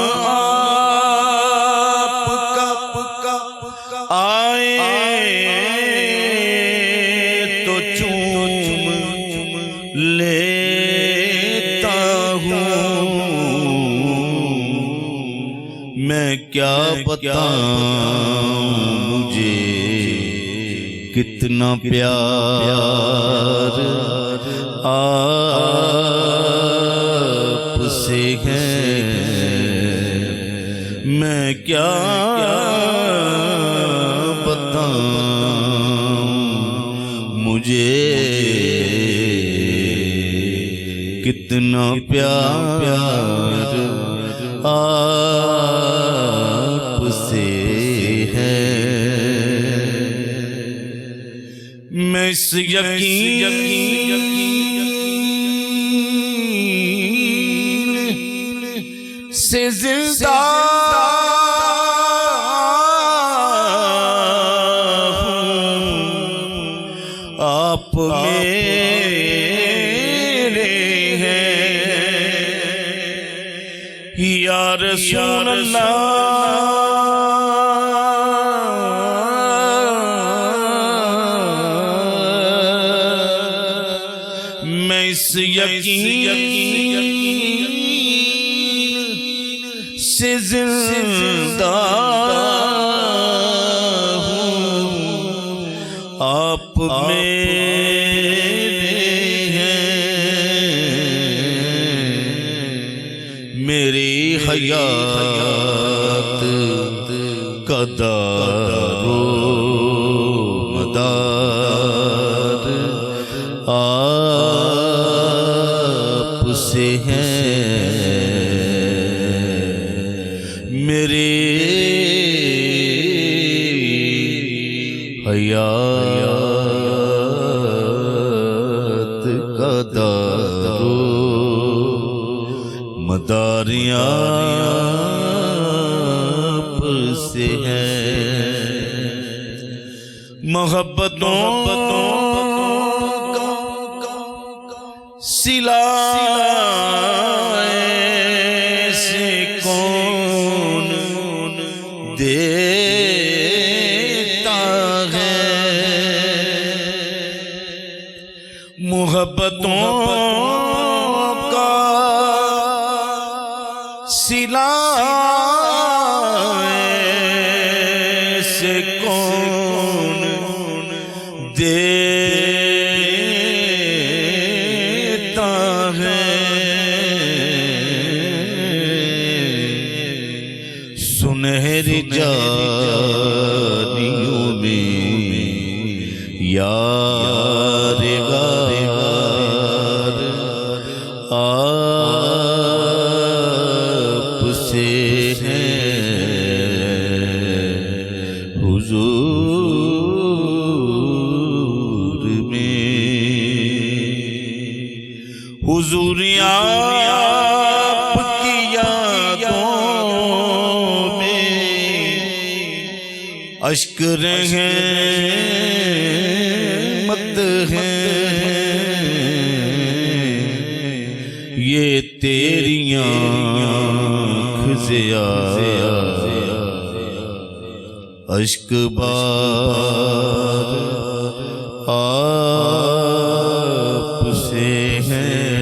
آپ کا آئے تو چوم لیتا ہوں، میں کیا بتاؤں مجھے کتنا پیار آپ سے ہے، میں کیا بتاؤں مجھے کتنا پیار آپ سے ہے۔ میں اس یقین سے زندہ ہوں، آپ میرے ہیں یا رسول اللہ، میں اس یقین سے زندہ ہوں، آپ میرے ہیں، میری حیات کا دار و مدار آپ سے ہیں، میری حیات کا دار و مدار آپ سے ہے، محبتوں سلا سے کون دیتا ہے، محبتوں کا سلا سے کون دیتا ہے، سنہری جانیوں میں یار غار آپ سے ہیں، حضور میں حضور آپ کی یادوں میں اشک رحمت ہیں، یہ تیری آنکھ ضیا اشک بار آپ سے ہیں،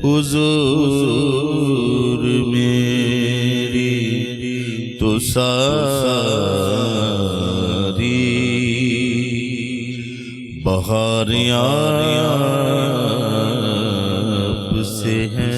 حضور میری تو ساری بہار آپ سے ہیں۔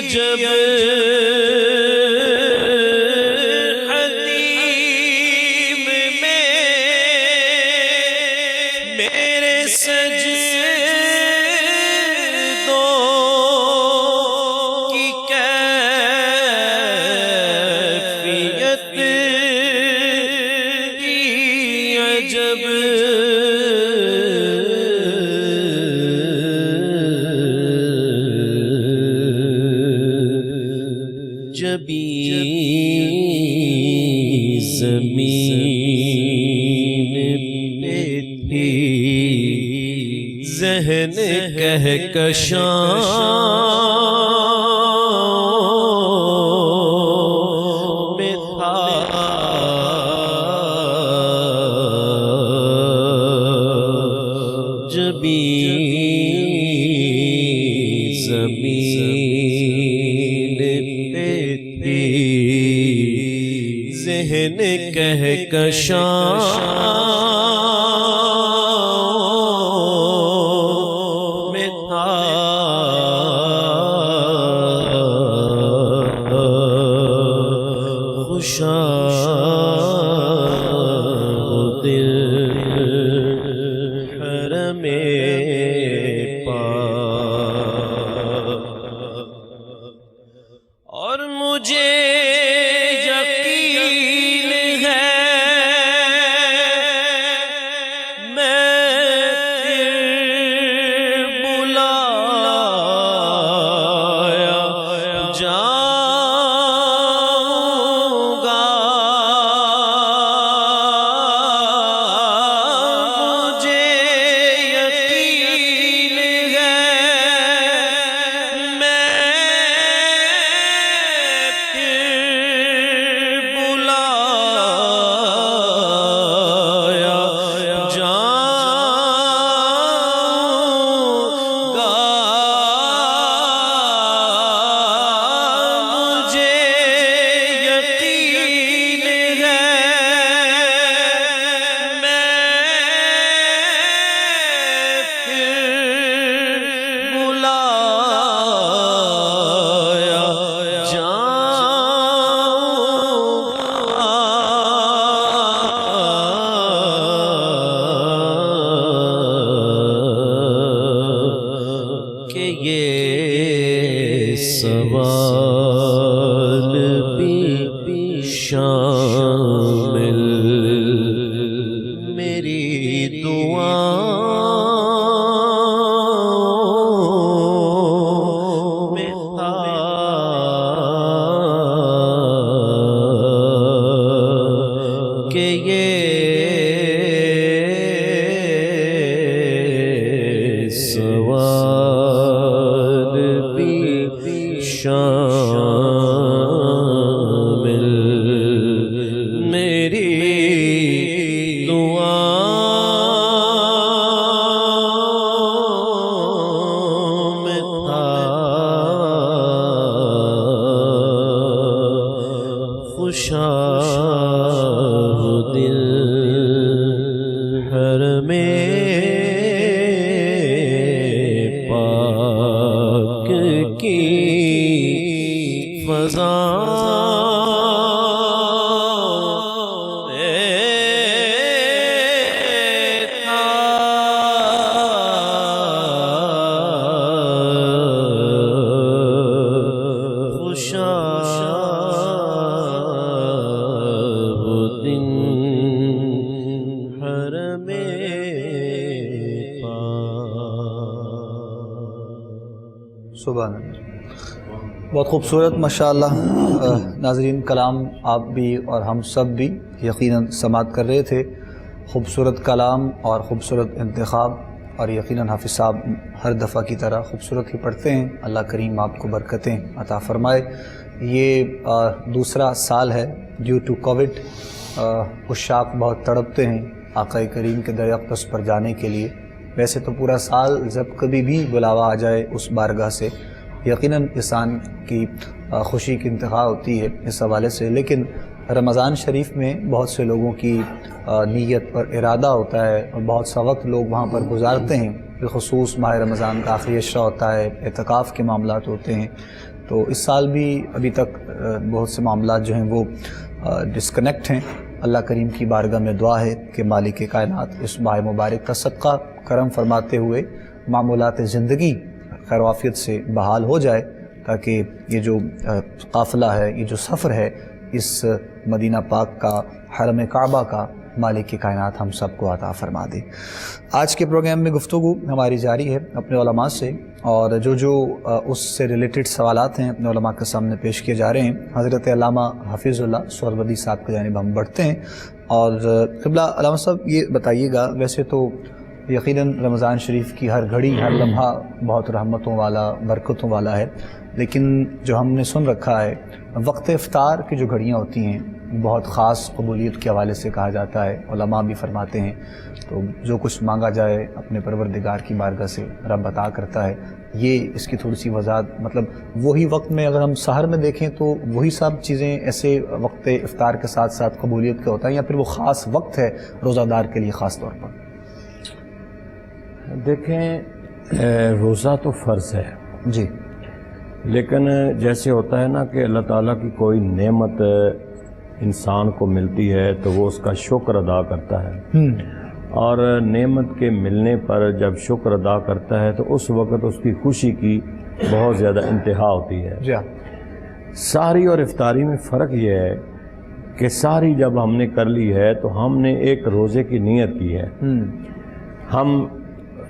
عجب حتیم میں میرے سجدوں کی کیفیت عجب جبی زمین پہ تھی ذہن کہکشاں میں تھا جبی زمین پہ تھی ذہن کہکشاں میں تھا خوشا دل حرم پاک اور مجھے یقین ہے میں پھر بلایا جاؤں گا مجھے یقین ہے میں پھر بلایا جاؤں گا مجھے یقین ہے میں پھر بلایا جاؤں کہ یہ سوال بھی شامل میری دعاؤں میں تھا کہ یہ سوال بھی شامل میری دعاؤں میں تھا خوشا دل حرم پاک کی فضا خوشا دن حرم سبحان اللہ، بہت خوبصورت ماشاءاللہ۔ ناظرین کلام آپ بھی اور ہم سب بھی یقیناً سماعت کر رہے تھے، خوبصورت کلام اور خوبصورت انتخاب، اور یقیناً حافظ صاحب ہر دفعہ کی طرح خوبصورت ہی پڑھتے ہیں۔ اللہ کریم آپ کو برکتیں عطا فرمائے۔ یہ دوسرا سال ہے ڈیو ٹو کووڈ، عشاق بہت تڑپتے ہیں آقا کریم کے در اقدس پر جانے کے لیے۔ ویسے تو پورا سال جب کبھی بھی بلاوا آ جائے اس بارگاہ سے یقیناً انسان کی خوشی کی انتہا ہوتی ہے اس حوالے سے، لیکن رمضان شریف میں بہت سے لوگوں کی نیت اور ارادہ ہوتا ہے اور بہت سا وقت لوگ وہاں پر گزارتے ہیں بالخصوص ماہ رمضان کا آخری عشرہ ہوتا ہے، اعتکاف کے معاملات ہوتے ہیں، تو اس سال بھی ابھی تک بہت سے معاملات جو ہیں وہ ڈسکنیکٹ ہیں۔ اللہ کریم کی بارگاہ میں دعا ہے کہ مالک کائنات اس ماہ مبارک کا صدقہ کرم فرماتے ہوئے معمولات زندگی خیر و عافیت سے بحال ہو جائے، تاکہ یہ جو قافلہ ہے، یہ جو سفر ہے اس مدینہ پاک کا، حرم کعبہ کا، مالک کی کائنات ہم سب کو عطا فرما دے۔ آج کے پروگرام میں گفتگو ہماری جاری ہے اپنے علماء سے، اور جو اس سے ریلیٹڈ سوالات ہیں اپنے علماء کے سامنے پیش کیے جا رہے ہیں۔ حضرت علامہ حفیظ اللہ سہروردی صاحب کی جانب ہم بڑھتے ہیں، اور قبلہ علامہ صاحب یہ بتائیے گا، ویسے تو یقیناً رمضان شریف کی ہر گھڑی، ہر لمحہ بہت رحمتوں والا، برکتوں والا ہے، لیکن جو ہم نے سن رکھا ہے وقت افطار کی جو گھڑیاں ہوتی ہیں بہت خاص قبولیت کے حوالے سے کہا جاتا ہے، علماء بھی فرماتے ہیں، تو جو کچھ مانگا جائے اپنے پروردگار کی بارگاہ سے رب عطا کرتا ہے۔ یہ اس کی تھوڑی سی وضاحت، مطلب وہی وقت میں اگر ہم سحر میں دیکھیں تو وہی سب چیزیں ایسے وقت افطار کے ساتھ ساتھ قبولیت کا ہوتا ہے، یا پھر وہ خاص وقت ہے روزہ دار کے لیے خاص طور پر؟ دیکھیں، روزہ تو فرض ہے جی، لیکن جیسے ہوتا ہے نا کہ اللہ تعالیٰ کی کوئی نعمت انسان کو ملتی ہے تو وہ اس کا شکر ادا کرتا ہے، اور نعمت کے ملنے پر جب شکر ادا کرتا ہے تو اس وقت اس کی خوشی کی بہت زیادہ انتہا ہوتی ہے۔ جی، سحری اور افطاری میں فرق یہ ہے کہ سحری جب ہم نے کر لی ہے تو ہم نے ایک روزے کی نیت کی ہے، ہم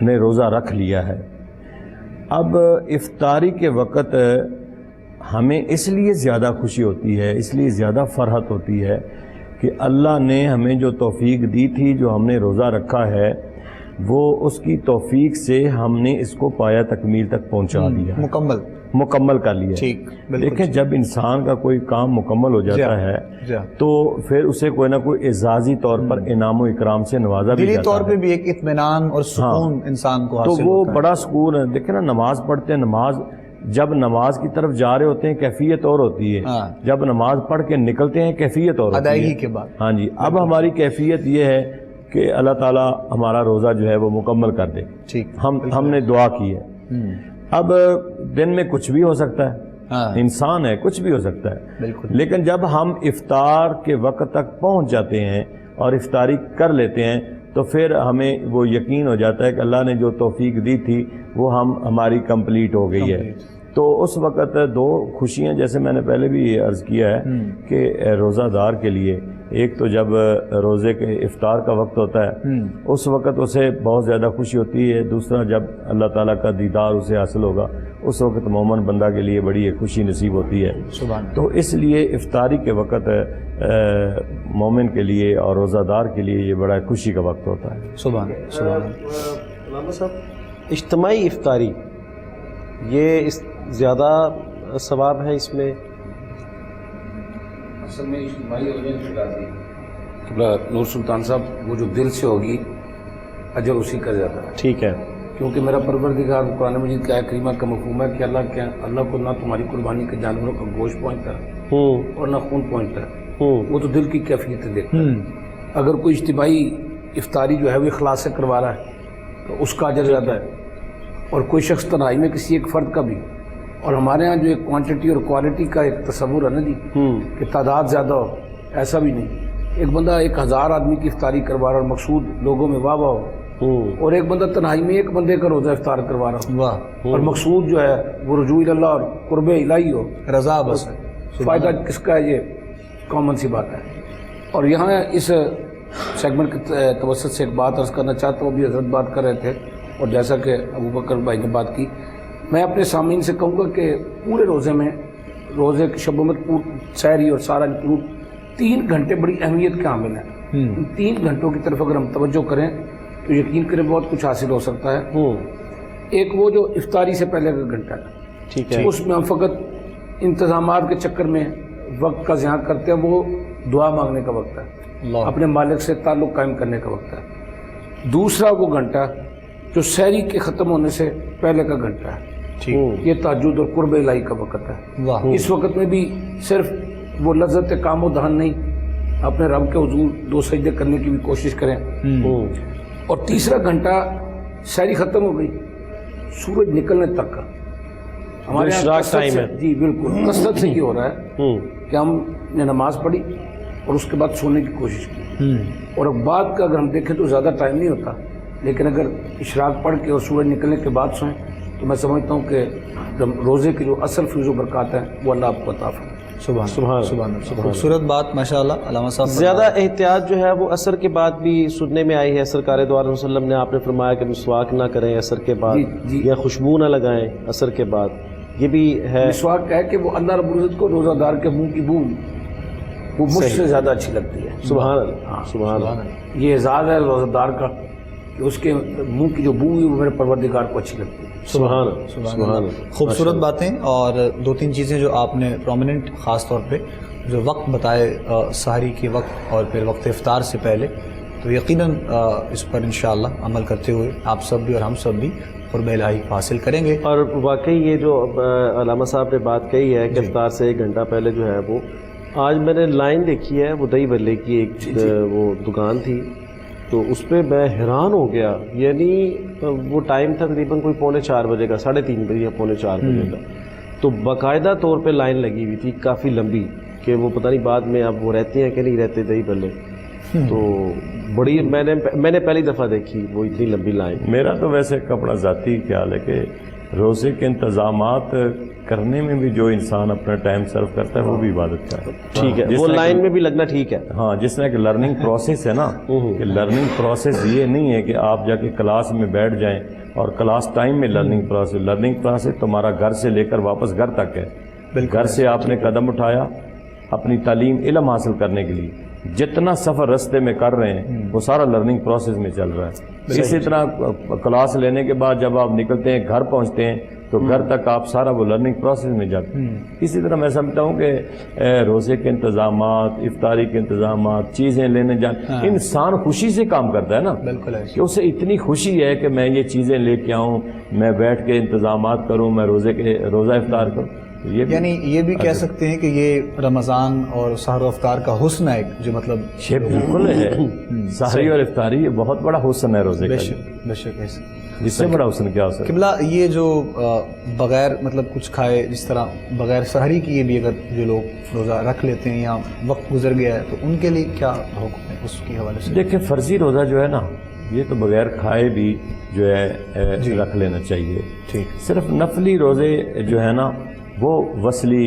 نے روزہ رکھ لیا ہے۔ اب افطاری کے وقت ہمیں اس لیے زیادہ خوشی ہوتی ہے، اس لیے زیادہ فرحت ہوتی ہے کہ اللہ نے ہمیں جو توفیق دی تھی، جو ہم نے روزہ رکھا ہے، وہ اس کی توفیق سے ہم نے اس کو پایا تکمیل تک پہنچا دیا، مکمل کر لیا۔ ٹھیک، دیکھیں، جب انسان کا کوئی کام مکمل ہو جاتا ہے تو پھر اسے کوئی نہ کوئی اعزازی طور پر انعام و اکرام سے نوازا بھی جاتا ہے، دلی طور پہ بھی ایک اطمینان اور سکون انسان کو حاصل تو وہ ہوتا ہے۔ بڑا سکون ہے۔ دیکھیں نا، نماز پڑھتے ہیں، نماز جب نماز کی طرف جا رہے ہوتے ہیں کیفیت اور ہوتی ہے، جب نماز پڑھ کے نکلتے ہیں کیفیت اور ہوتی ہے، ادائیگی کے بعد۔ ہاں جی، اب ہماری کیفیت یہ ہے کہ اللہ تعالیٰ ہمارا روزہ جو ہے وہ مکمل کر دے۔ ٹھیک، ہم نے دعا کی ہے۔ اب دن میں کچھ بھی ہو سکتا ہے، انسان ہے، کچھ بھی ہو سکتا ہے، لیکن جب ہم افطار کے وقت تک پہنچ جاتے ہیں اور افطاری کر لیتے ہیں تو پھر ہمیں وہ یقین ہو جاتا ہے کہ اللہ نے جو توفیق دی تھی وہ ہماری کمپلیٹ ہو گئی ہے۔ تو اس وقت دو خوشیاں، جیسے میں نے پہلے بھی عرض کیا ہے کہ روزہ دار کے لیے ایک تو جب روزے کے افطار کا وقت ہوتا ہے اس وقت اسے بہت زیادہ خوشی ہوتی ہے، دوسرا جب اللہ تعالیٰ کا دیدار اسے حاصل ہوگا اس وقت مومن بندہ کے لیے بڑی ایک خوشی نصیب ہوتی ہے۔ تو اس لیے افطاری کے وقت مومن کے لیے اور روزہ دار کے لیے یہ بڑا خوشی کا وقت ہوتا ہے۔ سبحان علامہ صاحب، اجتماعی افطاری یہ زیادہ ثواب ہے اس میں؟ اصل میں اجتماعی نور سلطان صاحب، وہ جو دل سے ہوگی اجر اسی کا زیادہ ہے۔ ٹھیک ہے، کیونکہ میرا پروردگار قرآن مجید کا کریمہ کا مفہوم ہے کہ اللہ کو نہ تمہاری قربانی کے جانوروں کا گوشت پہنچتا ہے اور نہ خون پہنچتا ہے، وہ تو دل کی کیفیت دیکھتا ہے۔ اگر کوئی اجتماعی افطاری جو ہے وہ اخلاص سے کروا رہا ہے تو اس کا اجر زیادہ ہے، اور کوئی شخص تنہائی میں کسی ایک فرد کا بھی، اور ہمارے ہاں جو ایک کوانٹٹی اور کوالٹی کا ایک تصور ہے نا جی کہ تعداد زیادہ ہو، ایسا بھی نہیں۔ ایک بندہ 1000 آدمی کی افطاری کروا رہا اور مقصود لوگوں میں واہ واہ ہو، اور ایک بندہ تنہائی میں ایک بندے کا روزہ افطار کروا رہا ہو اور مقصود جو ہے وہ رجوع اللہ اور قرب الہی ہو، رضا بس ہے۔ فائدہ کس کا ہے؟ یہ کامن سی بات ہے۔ اور یہاں اس سیگمنٹ کے توسط سے ایک بات عرض کرنا چاہتا ہوں، ابھی حضرت بات کر رہے تھے اور جیسا کہ ابوبکر بھائی نے بات کی، میں اپنے سامعین سے کہوں گا کہ پورے روزے میں، روزے کے شبوں میں سحری اور سارا انکلوڈ 3 گھنٹے بڑی اہمیت کے حامل ہیں۔ ان 3 گھنٹوں کی طرف اگر ہم توجہ کریں تو یقین کریں بہت کچھ حاصل ہو سکتا ہے۔ ایک وہ جو افطاری سے پہلے کا گھنٹہ ہے، ٹھیک ہے، اس میں ہم فقط انتظامات کے چکر میں وقت کا ضیاع کرتے ہیں، وہ دعا مانگنے کا وقت ہے، اپنے مالک سے تعلق قائم کرنے کا وقت ہے۔ دوسرا وہ گھنٹہ جو سحری کے ختم ہونے سے پہلے کا گھنٹہ ہے، یہ تہجد اور قرب الہی کا وقت ہے۔ اس وقت میں بھی صرف وہ لذت کام و دہن نہیں، اپنے رب کے حضور 2 سجدے کرنے کی بھی کوشش کریں۔ اور تیسرا گھنٹہ سحری ختم ہو گئی، سورج نکلنے تک کا ہمارے یہاں اشراق کثرت ٹائم سے، ہے۔ جی بالکل کثرت سے یہ ہو رہا ہے کہ ہم نے نماز پڑھی اور اس کے بعد سونے کی کوشش کی، اور اب بعد کا اگر ہم دیکھیں تو زیادہ ٹائم نہیں ہوتا، لیکن اگر اشراق پڑھ کے اور سورج نکلنے کے بعد سوئیں تو میں سمجھتا ہوں کہ روزے کی جو اصل فیض و برکات ہیں وہ اللہ آپ کو عطا فرمائے۔ سبحان خوبصورت بات ماشاءاللہ علامہ صاحب۔ زیادہ احتیاط جو ہے وہ عصر کے بعد بھی سننے میں آئی ہے، سرکار دو علیہ وسلم نے آپ نے فرمایا کہ مسواک نہ کریں عصر کے بعد، جی۔ یا خوشبو نہ لگائیں عصر کے بعد، یہ بھی ہے۔ مسواک کہہ کہ وہ اللہ رب العزت کو روزہ دار کے منہ کی بو وہ مجھ سے زیادہ اچھی لگتی ہے۔ سبحان اللہ، سبحان اللہ۔ یہ اعزاز ہے روزہ دار کا کہ اس کے منہ کی جو بو ہے وہ میرے پروردگار کو اچھی لگتی ہے۔ سبحان اللہ، سبحان اللہ۔ خوبصورت باتیں، اور دو تین چیزیں جو آپ نے پرومیننٹ خاص طور پہ جو وقت بتائے سحری کے وقت اور پھر وقت افطار سے پہلے، تو یقیناً اس پر انشاءاللہ عمل کرتے ہوئے آپ سب بھی اور ہم سب بھی قرب الہی حاصل کریں گے۔ اور واقعی یہ جو علامہ صاحب نے بات کہی ہے کہ افطار سے 1 گھنٹہ پہلے جو ہے وہ، آج میں نے لائن دیکھی ہے، وہ دہی بلے کی ایک وہ دکان تھی، تو اس پہ میں حیران ہو گیا، یعنی وہ ٹائم تھا تقریباً کوئی 3:45 بجے کا، 3:30 بجے یا 4:45 بجے کا، تو باقاعدہ طور پہ لائن لگی ہوئی تھی کافی لمبی، کہ وہ پتہ نہیں بعد میں اب وہ رہتے ہیں کہ نہیں رہتے دہی بلے، تو بڑی میں نے پہلی دفعہ دیکھی وہ اتنی لمبی لائن۔ میرا تو ویسے اپنا ذاتی خیال ہے کہ روزے کے انتظامات کرنے میں بھی جو انسان اپنا ٹائم صرف کرتا ہے وہ بھی عبادت کا ہے۔ ٹھیک ہے، وہ لائن میں بھی لگنا ٹھیک ہے۔ ہاں، جس طرح کہ لرننگ پروسیس ہے نا، کہ لرننگ پروسیس یہ نہیں ہے کہ آپ جا کے کلاس میں بیٹھ جائیں اور کلاس ٹائم میں لرننگ پروسیس تمہارا گھر سے لے کر واپس گھر تک ہے۔ گھر سے آپ نے قدم اٹھایا اپنی تعلیم علم حاصل کرنے کے لیے، جتنا سفر رستے میں کر رہے ہیں وہ سارا لرننگ پروسیس میں چل رہا ہے۔ اسی طرح کلاس لینے کے بعد جب آپ نکلتے ہیں گھر پہنچتے ہیں تو گھر تک آپ سارا وہ لرننگ پروسیس میں جاتے ہیں۔ اسی طرح میں سمجھتا ہوں کہ روزے کے انتظامات، افطاری کے انتظامات، چیزیں لینے جانا، انسان خوشی سے کام کرتا ہے نا، بالکل ہے کہ اسے اتنی خوشی ہے کہ میں یہ چیزیں لے کے آؤں، میں بیٹھ کے انتظامات کروں، میں روزہ افطار کروں۔ یعنی یہ بھی کہہ سکتے ہیں کہ یہ رمضان اور سحر و افطار کا حسن ہے، جو مطلب یہ بالکل ہے، سحری اور افطاری یہ بہت بڑا حسن ہے روزے بے کا، شک بے شک ایسے۔ جس سے بڑا حسن کیا ہو سکتا ہے؟ قبلہ یہ جو بغیر مطلب کچھ کھائے، جس طرح بغیر سحری کیے بھی اگر جو لوگ روزہ رکھ لیتے ہیں یا وقت گزر گیا ہے، تو ان کے لیے کیا حکم ہے اس کے حوالے سے؟ دیکھیں، فرضی روزہ جو ہے نا، یہ تو بغیر کھائے بھی جو ہے رکھ لینا چاہیے۔ ٹھیک، صرف نفلی روزے جو ہے نا وہ وصلی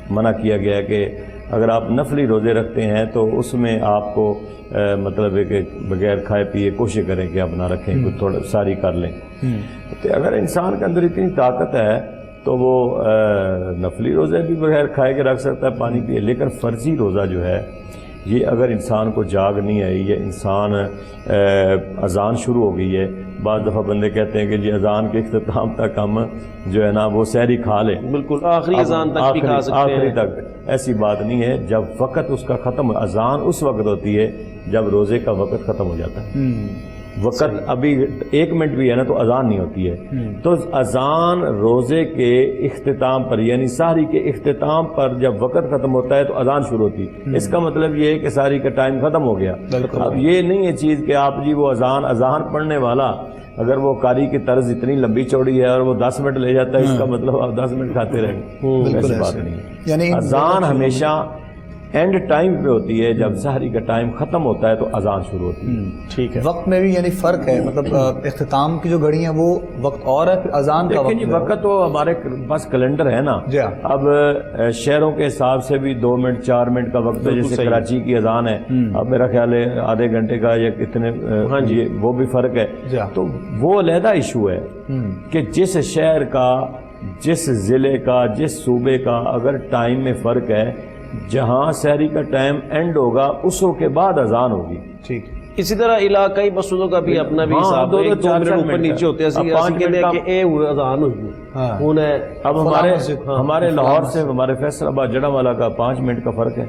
منع کیا گیا ہے کہ اگر آپ نفلی روزے رکھتے ہیں تو اس میں آپ کو مطلب ہے کہ بغیر کھائے پیے کوشش کریں کہ آپ نہ رکھیں، کچھ تھوڑا ساری کر لیں۔ تو اگر انسان کے اندر اتنی طاقت ہے تو وہ نفلی روزے بھی بغیر کھائے کے رکھ سکتا ہے، پانی پیے۔ لیکن فرضی روزہ جو ہے یہ اگر انسان کو جاگ نہیں آئی، یہ انسان اذان شروع ہو گئی ہے، بعض دفعہ بندے کہتے ہیں کہ جی اذان کے اختتام تک ہم جو ہے نا وہ سحری کھا لیں، بالکل آخری اذان تک بھی کھا سکتے ہیں، آخری تک۔ ایسی بات نہیں ہے، جب وقت اس کا ختم، اذان اس وقت ہوتی ہے جب روزے کا وقت ختم ہو جاتا ہے۔ وقت ابھی 1 منٹ بھی ہے نا تو اذان نہیں ہوتی ہے، تو اذان روزے کے اختتام پر یعنی سحری کے اختتام پر جب وقت ختم ہوتا ہے تو اذان شروع ہوتی ہے۔ اس کا مطلب یہ ہے کہ سحری کا ٹائم ختم ہو گیا۔ اب یہ نہیں ہے چیز کہ آپ جی وہ اذان پڑھنے والا اگر وہ قاری کی طرز اتنی لمبی چوڑی ہے اور وہ 10 منٹ لے جاتا ہے، اس کا مطلب آپ 10 منٹ کھاتے رہیں، ایسی بات نہیں ہے۔ یعنی اذان ہمیشہ اینڈ ٹائم پہ ہوتی ہے، جب سحری کا ٹائم ختم ہوتا ہے تو اذان شروع ہوتی ہے۔ ٹھیک ہے، وقت میں بھی یعنی فرق ہے، مطلب اختتام کی جو گھڑی ہیں وہ وقت اور ہے، پھر اذان کا دیکھیں جی وقت تو ہمارے پاس کیلنڈر ہے نا، جی ہاں۔ اب شہروں کے حساب سے بھی 2 منٹ 4 منٹ کا وقت ہے، جیسے کراچی کی اذان ہے، اب میرا خیال ہے آدھے گھنٹے کا یا کتنے، وہ بھی فرق ہے۔ تو وہ علیحدہ ایشو ہے کہ جس شہر کا، جس ضلع کا، جس صوبے کا اگر ٹائم میں فرق ہے، جہاں سحری کا ٹائم اینڈ ہوگا اس کے بعد اذان ہوگی۔ ٹھیک، اسی طرح علاقائی مسجدوں کا بھی اپنا بھی حساب ہے، 2 منٹ اوپر نیچے ہوتے ہیں، اذان ہوئی اب ہمارے لاہور سے ہمارے فیصل آباد جڑا والا کا 5 منٹ کا فرق ہے،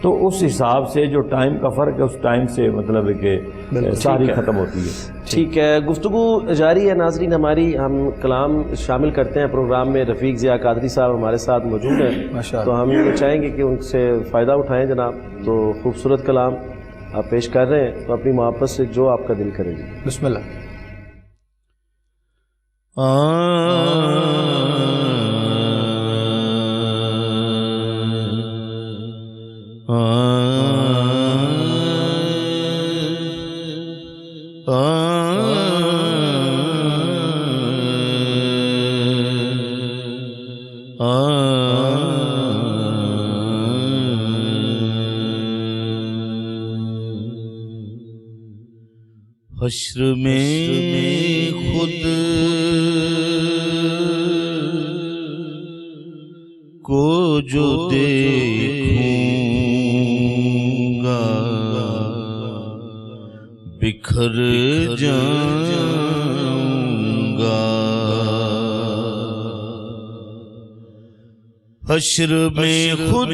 تو اس حساب سے جو ٹائم کا فرق ہے اس ٹائم سے مطلب ہے کہ ساری ختم ہوتی ہے۔ ٹھیک ہے، گفتگو جاری ہے ناظرین ہماری، ہم کلام شامل کرتے ہیں پروگرام میں۔ رفیق ضیاء قادری صاحب ہمارے ساتھ موجود ہیں، تو ہم یہ چاہیں گے کہ ان سے فائدہ اٹھائیں جناب۔ تو خوبصورت کلام آپ پیش کر رہے ہیں تو اپنی محبت سے جو آپ کا دل کرے جی. بسم اللہ. حشر میں خود کو جو دیکھوں گا بکھر جاؤں گا. حشر میں خود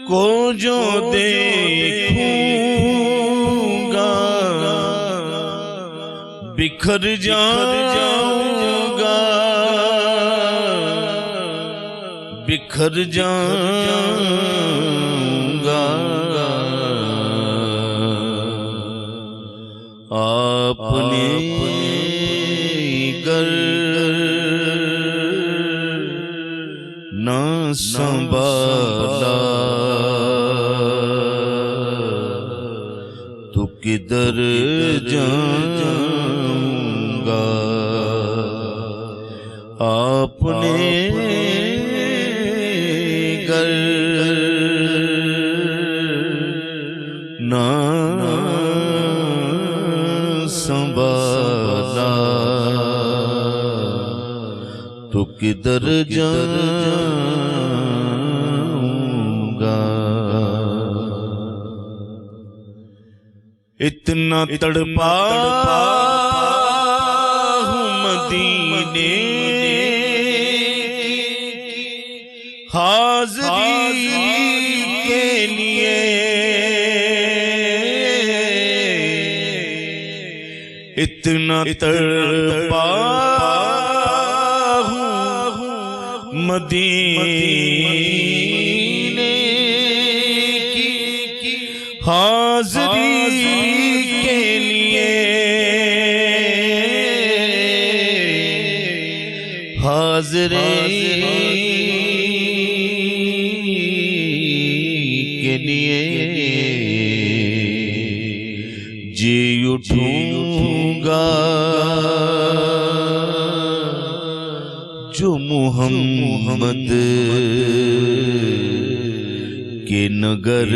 کو جو دیکھوں گا بکھر جاؤں گا بکھر جاؤں گا. آپ نے گر نہ سنبھالا تو کدھر جاؤں گا. آپ نے گر نہ سنبھالا تو کدھر جاؤں گا. اتنا تڑپا ہوں مدینے حاضری کے لیے اتنا تڑپا ہوں مدینے کی حاضری کے لیے حاضری کے لیے جی اٹھوں گا جو محمد کے نگر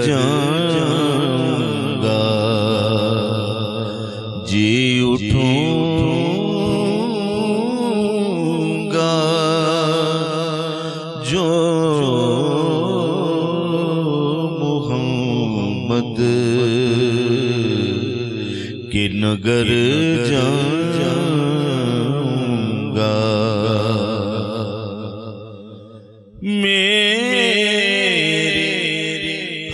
جاؤں گا. جی اٹھوں گا جو محمد کے نگر جاؤں گا. میرے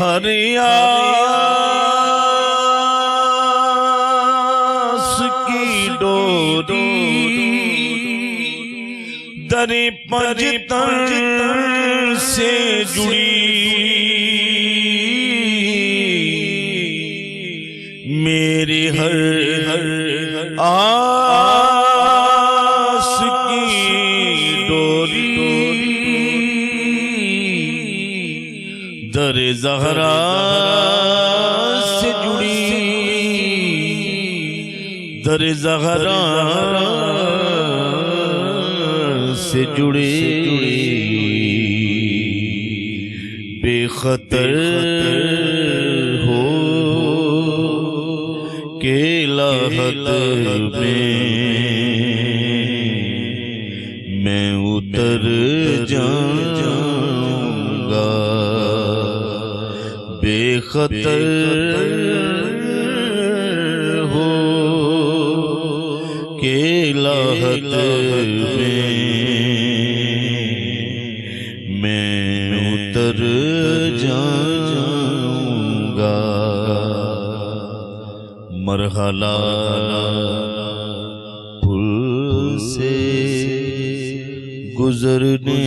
ہر آس کی ڈوری در پنجتن سے جڑی میری ہر آس کی ڈوری در زہرا سے جڑی در زہرا سے جڑی بے خطر ہو کے لاحت میں اتر جاؤں گا. بے خطر ہو کے لاحت میں اتر جاؤں گا. مرحلہ پل سے گزرنے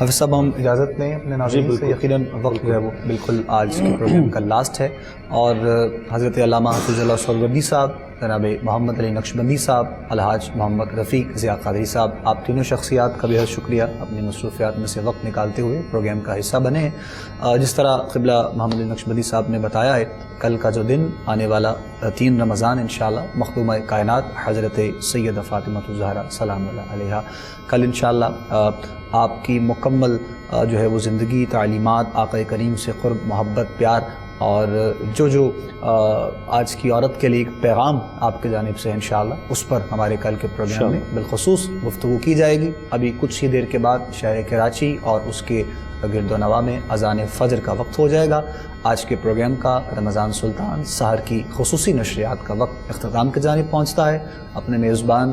حافظ صاحب ہم اجازت لیں اپنے ناظرین سے، یقیناً وقت جو ہے وہ بالکل آج کے پروگرام کا لاسٹ ہے، اور حضرت علامہ حافظ اللہ سہروردی صاحب، جناب محمد علی نقشبندی صاحب، الحاج محمد رفیق ضیاء قادری صاحب، آپ تینوں شخصیات کا بہت شکریہ اپنی مصروفیات میں سے وقت نکالتے ہوئے پروگرام کا حصہ بنے ہیں۔ جس طرح قبلہ محمد علی نقشبندی صاحب نے بتایا ہے، کل کا جو دن آنے والا 3 رمضان انشاءاللہ مخدومہ کائنات حضرت سیدہ فاطمہ الزہرا سلام اللہ علیہا، کل انشاءاللہ آپ کی مکمل جو ہے وہ زندگی، تعلیمات، آقا کریم سے قرب، محبت، پیار، اور جو آج کی عورت کے لیے ایک پیغام آپ کی جانب سے انشاءاللہ، اس پر ہمارے کل کے پروگرام میں بالخصوص گفتگو کی جائے گی۔ ابھی کچھ ہی دیر کے بعد شہر کراچی اور اس کے گرد و نواح میں اذان فجر کا وقت ہو جائے گا۔ آج کے پروگرام کا رمضان سلطان سحر کی خصوصی نشریات کا وقت اختتام کی جانب پہنچتا ہے۔ اپنے میزبان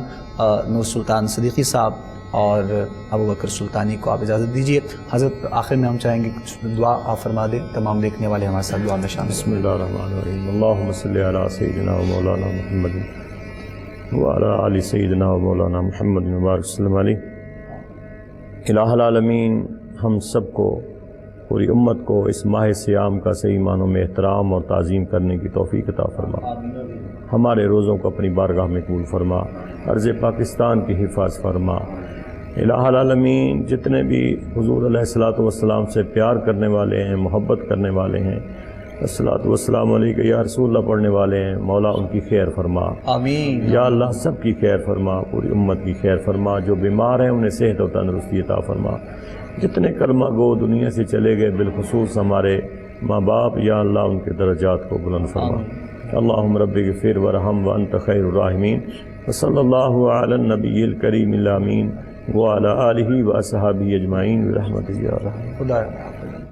نور سلطان صدیقی صاحب اور ابو بکر سلطانی کو آپ اجازت دیجیے۔ حضرت آخر میں ہم چاہیں گے کچھ دعا آپ فرما دیں، تمام دیکھنے والے ہمارے ساتھ دعا میں شامل۔ بسم اللہ الرحمن الرحیم، اللہم صلی علی سیدنا و مولانا محمد وعلی آل سیدنا و مولانا محمد وبارک وسلم علیہ۔ الہ العالمین ہم سب کو، پوری امت کو اس ماہ سیام کا صحیح معنوں میں احترام اور تعظیم کرنے کی توفیق عطا فرما، ہمارے روزوں کو اپنی بارگاہ میں قبول فرما، ارض پاکستان کی حفاظ فرما۔ الہ العالمین جتنے بھی حضور علیہ الصلوۃ والسلام سے پیار کرنے والے ہیں، محبت کرنے والے ہیں، الصلوۃ والسلام علیہ یا رسول اللہ پڑھنے والے ہیں، مولا ان کی خیر فرما، آمین یا اللہ سب کی خیر فرما، پوری امت کی خیر فرما۔ جو بیمار ہیں انہیں صحت و تندرستی عطا فرما۔ جتنے کلمہ گو دنیا سے چلے گئے، بالخصوص ہمارے ماں باپ، یا اللہ ان کے درجات کو بلند فرما۔ اللہم رب اغفر ورحم وانت خیر الراحمین، وصلی اللہ علی النبی الکریم الامین وعلی آلہ واصحابہ اجمعین برحمتک یا ارحم۔ خدا حافظ۔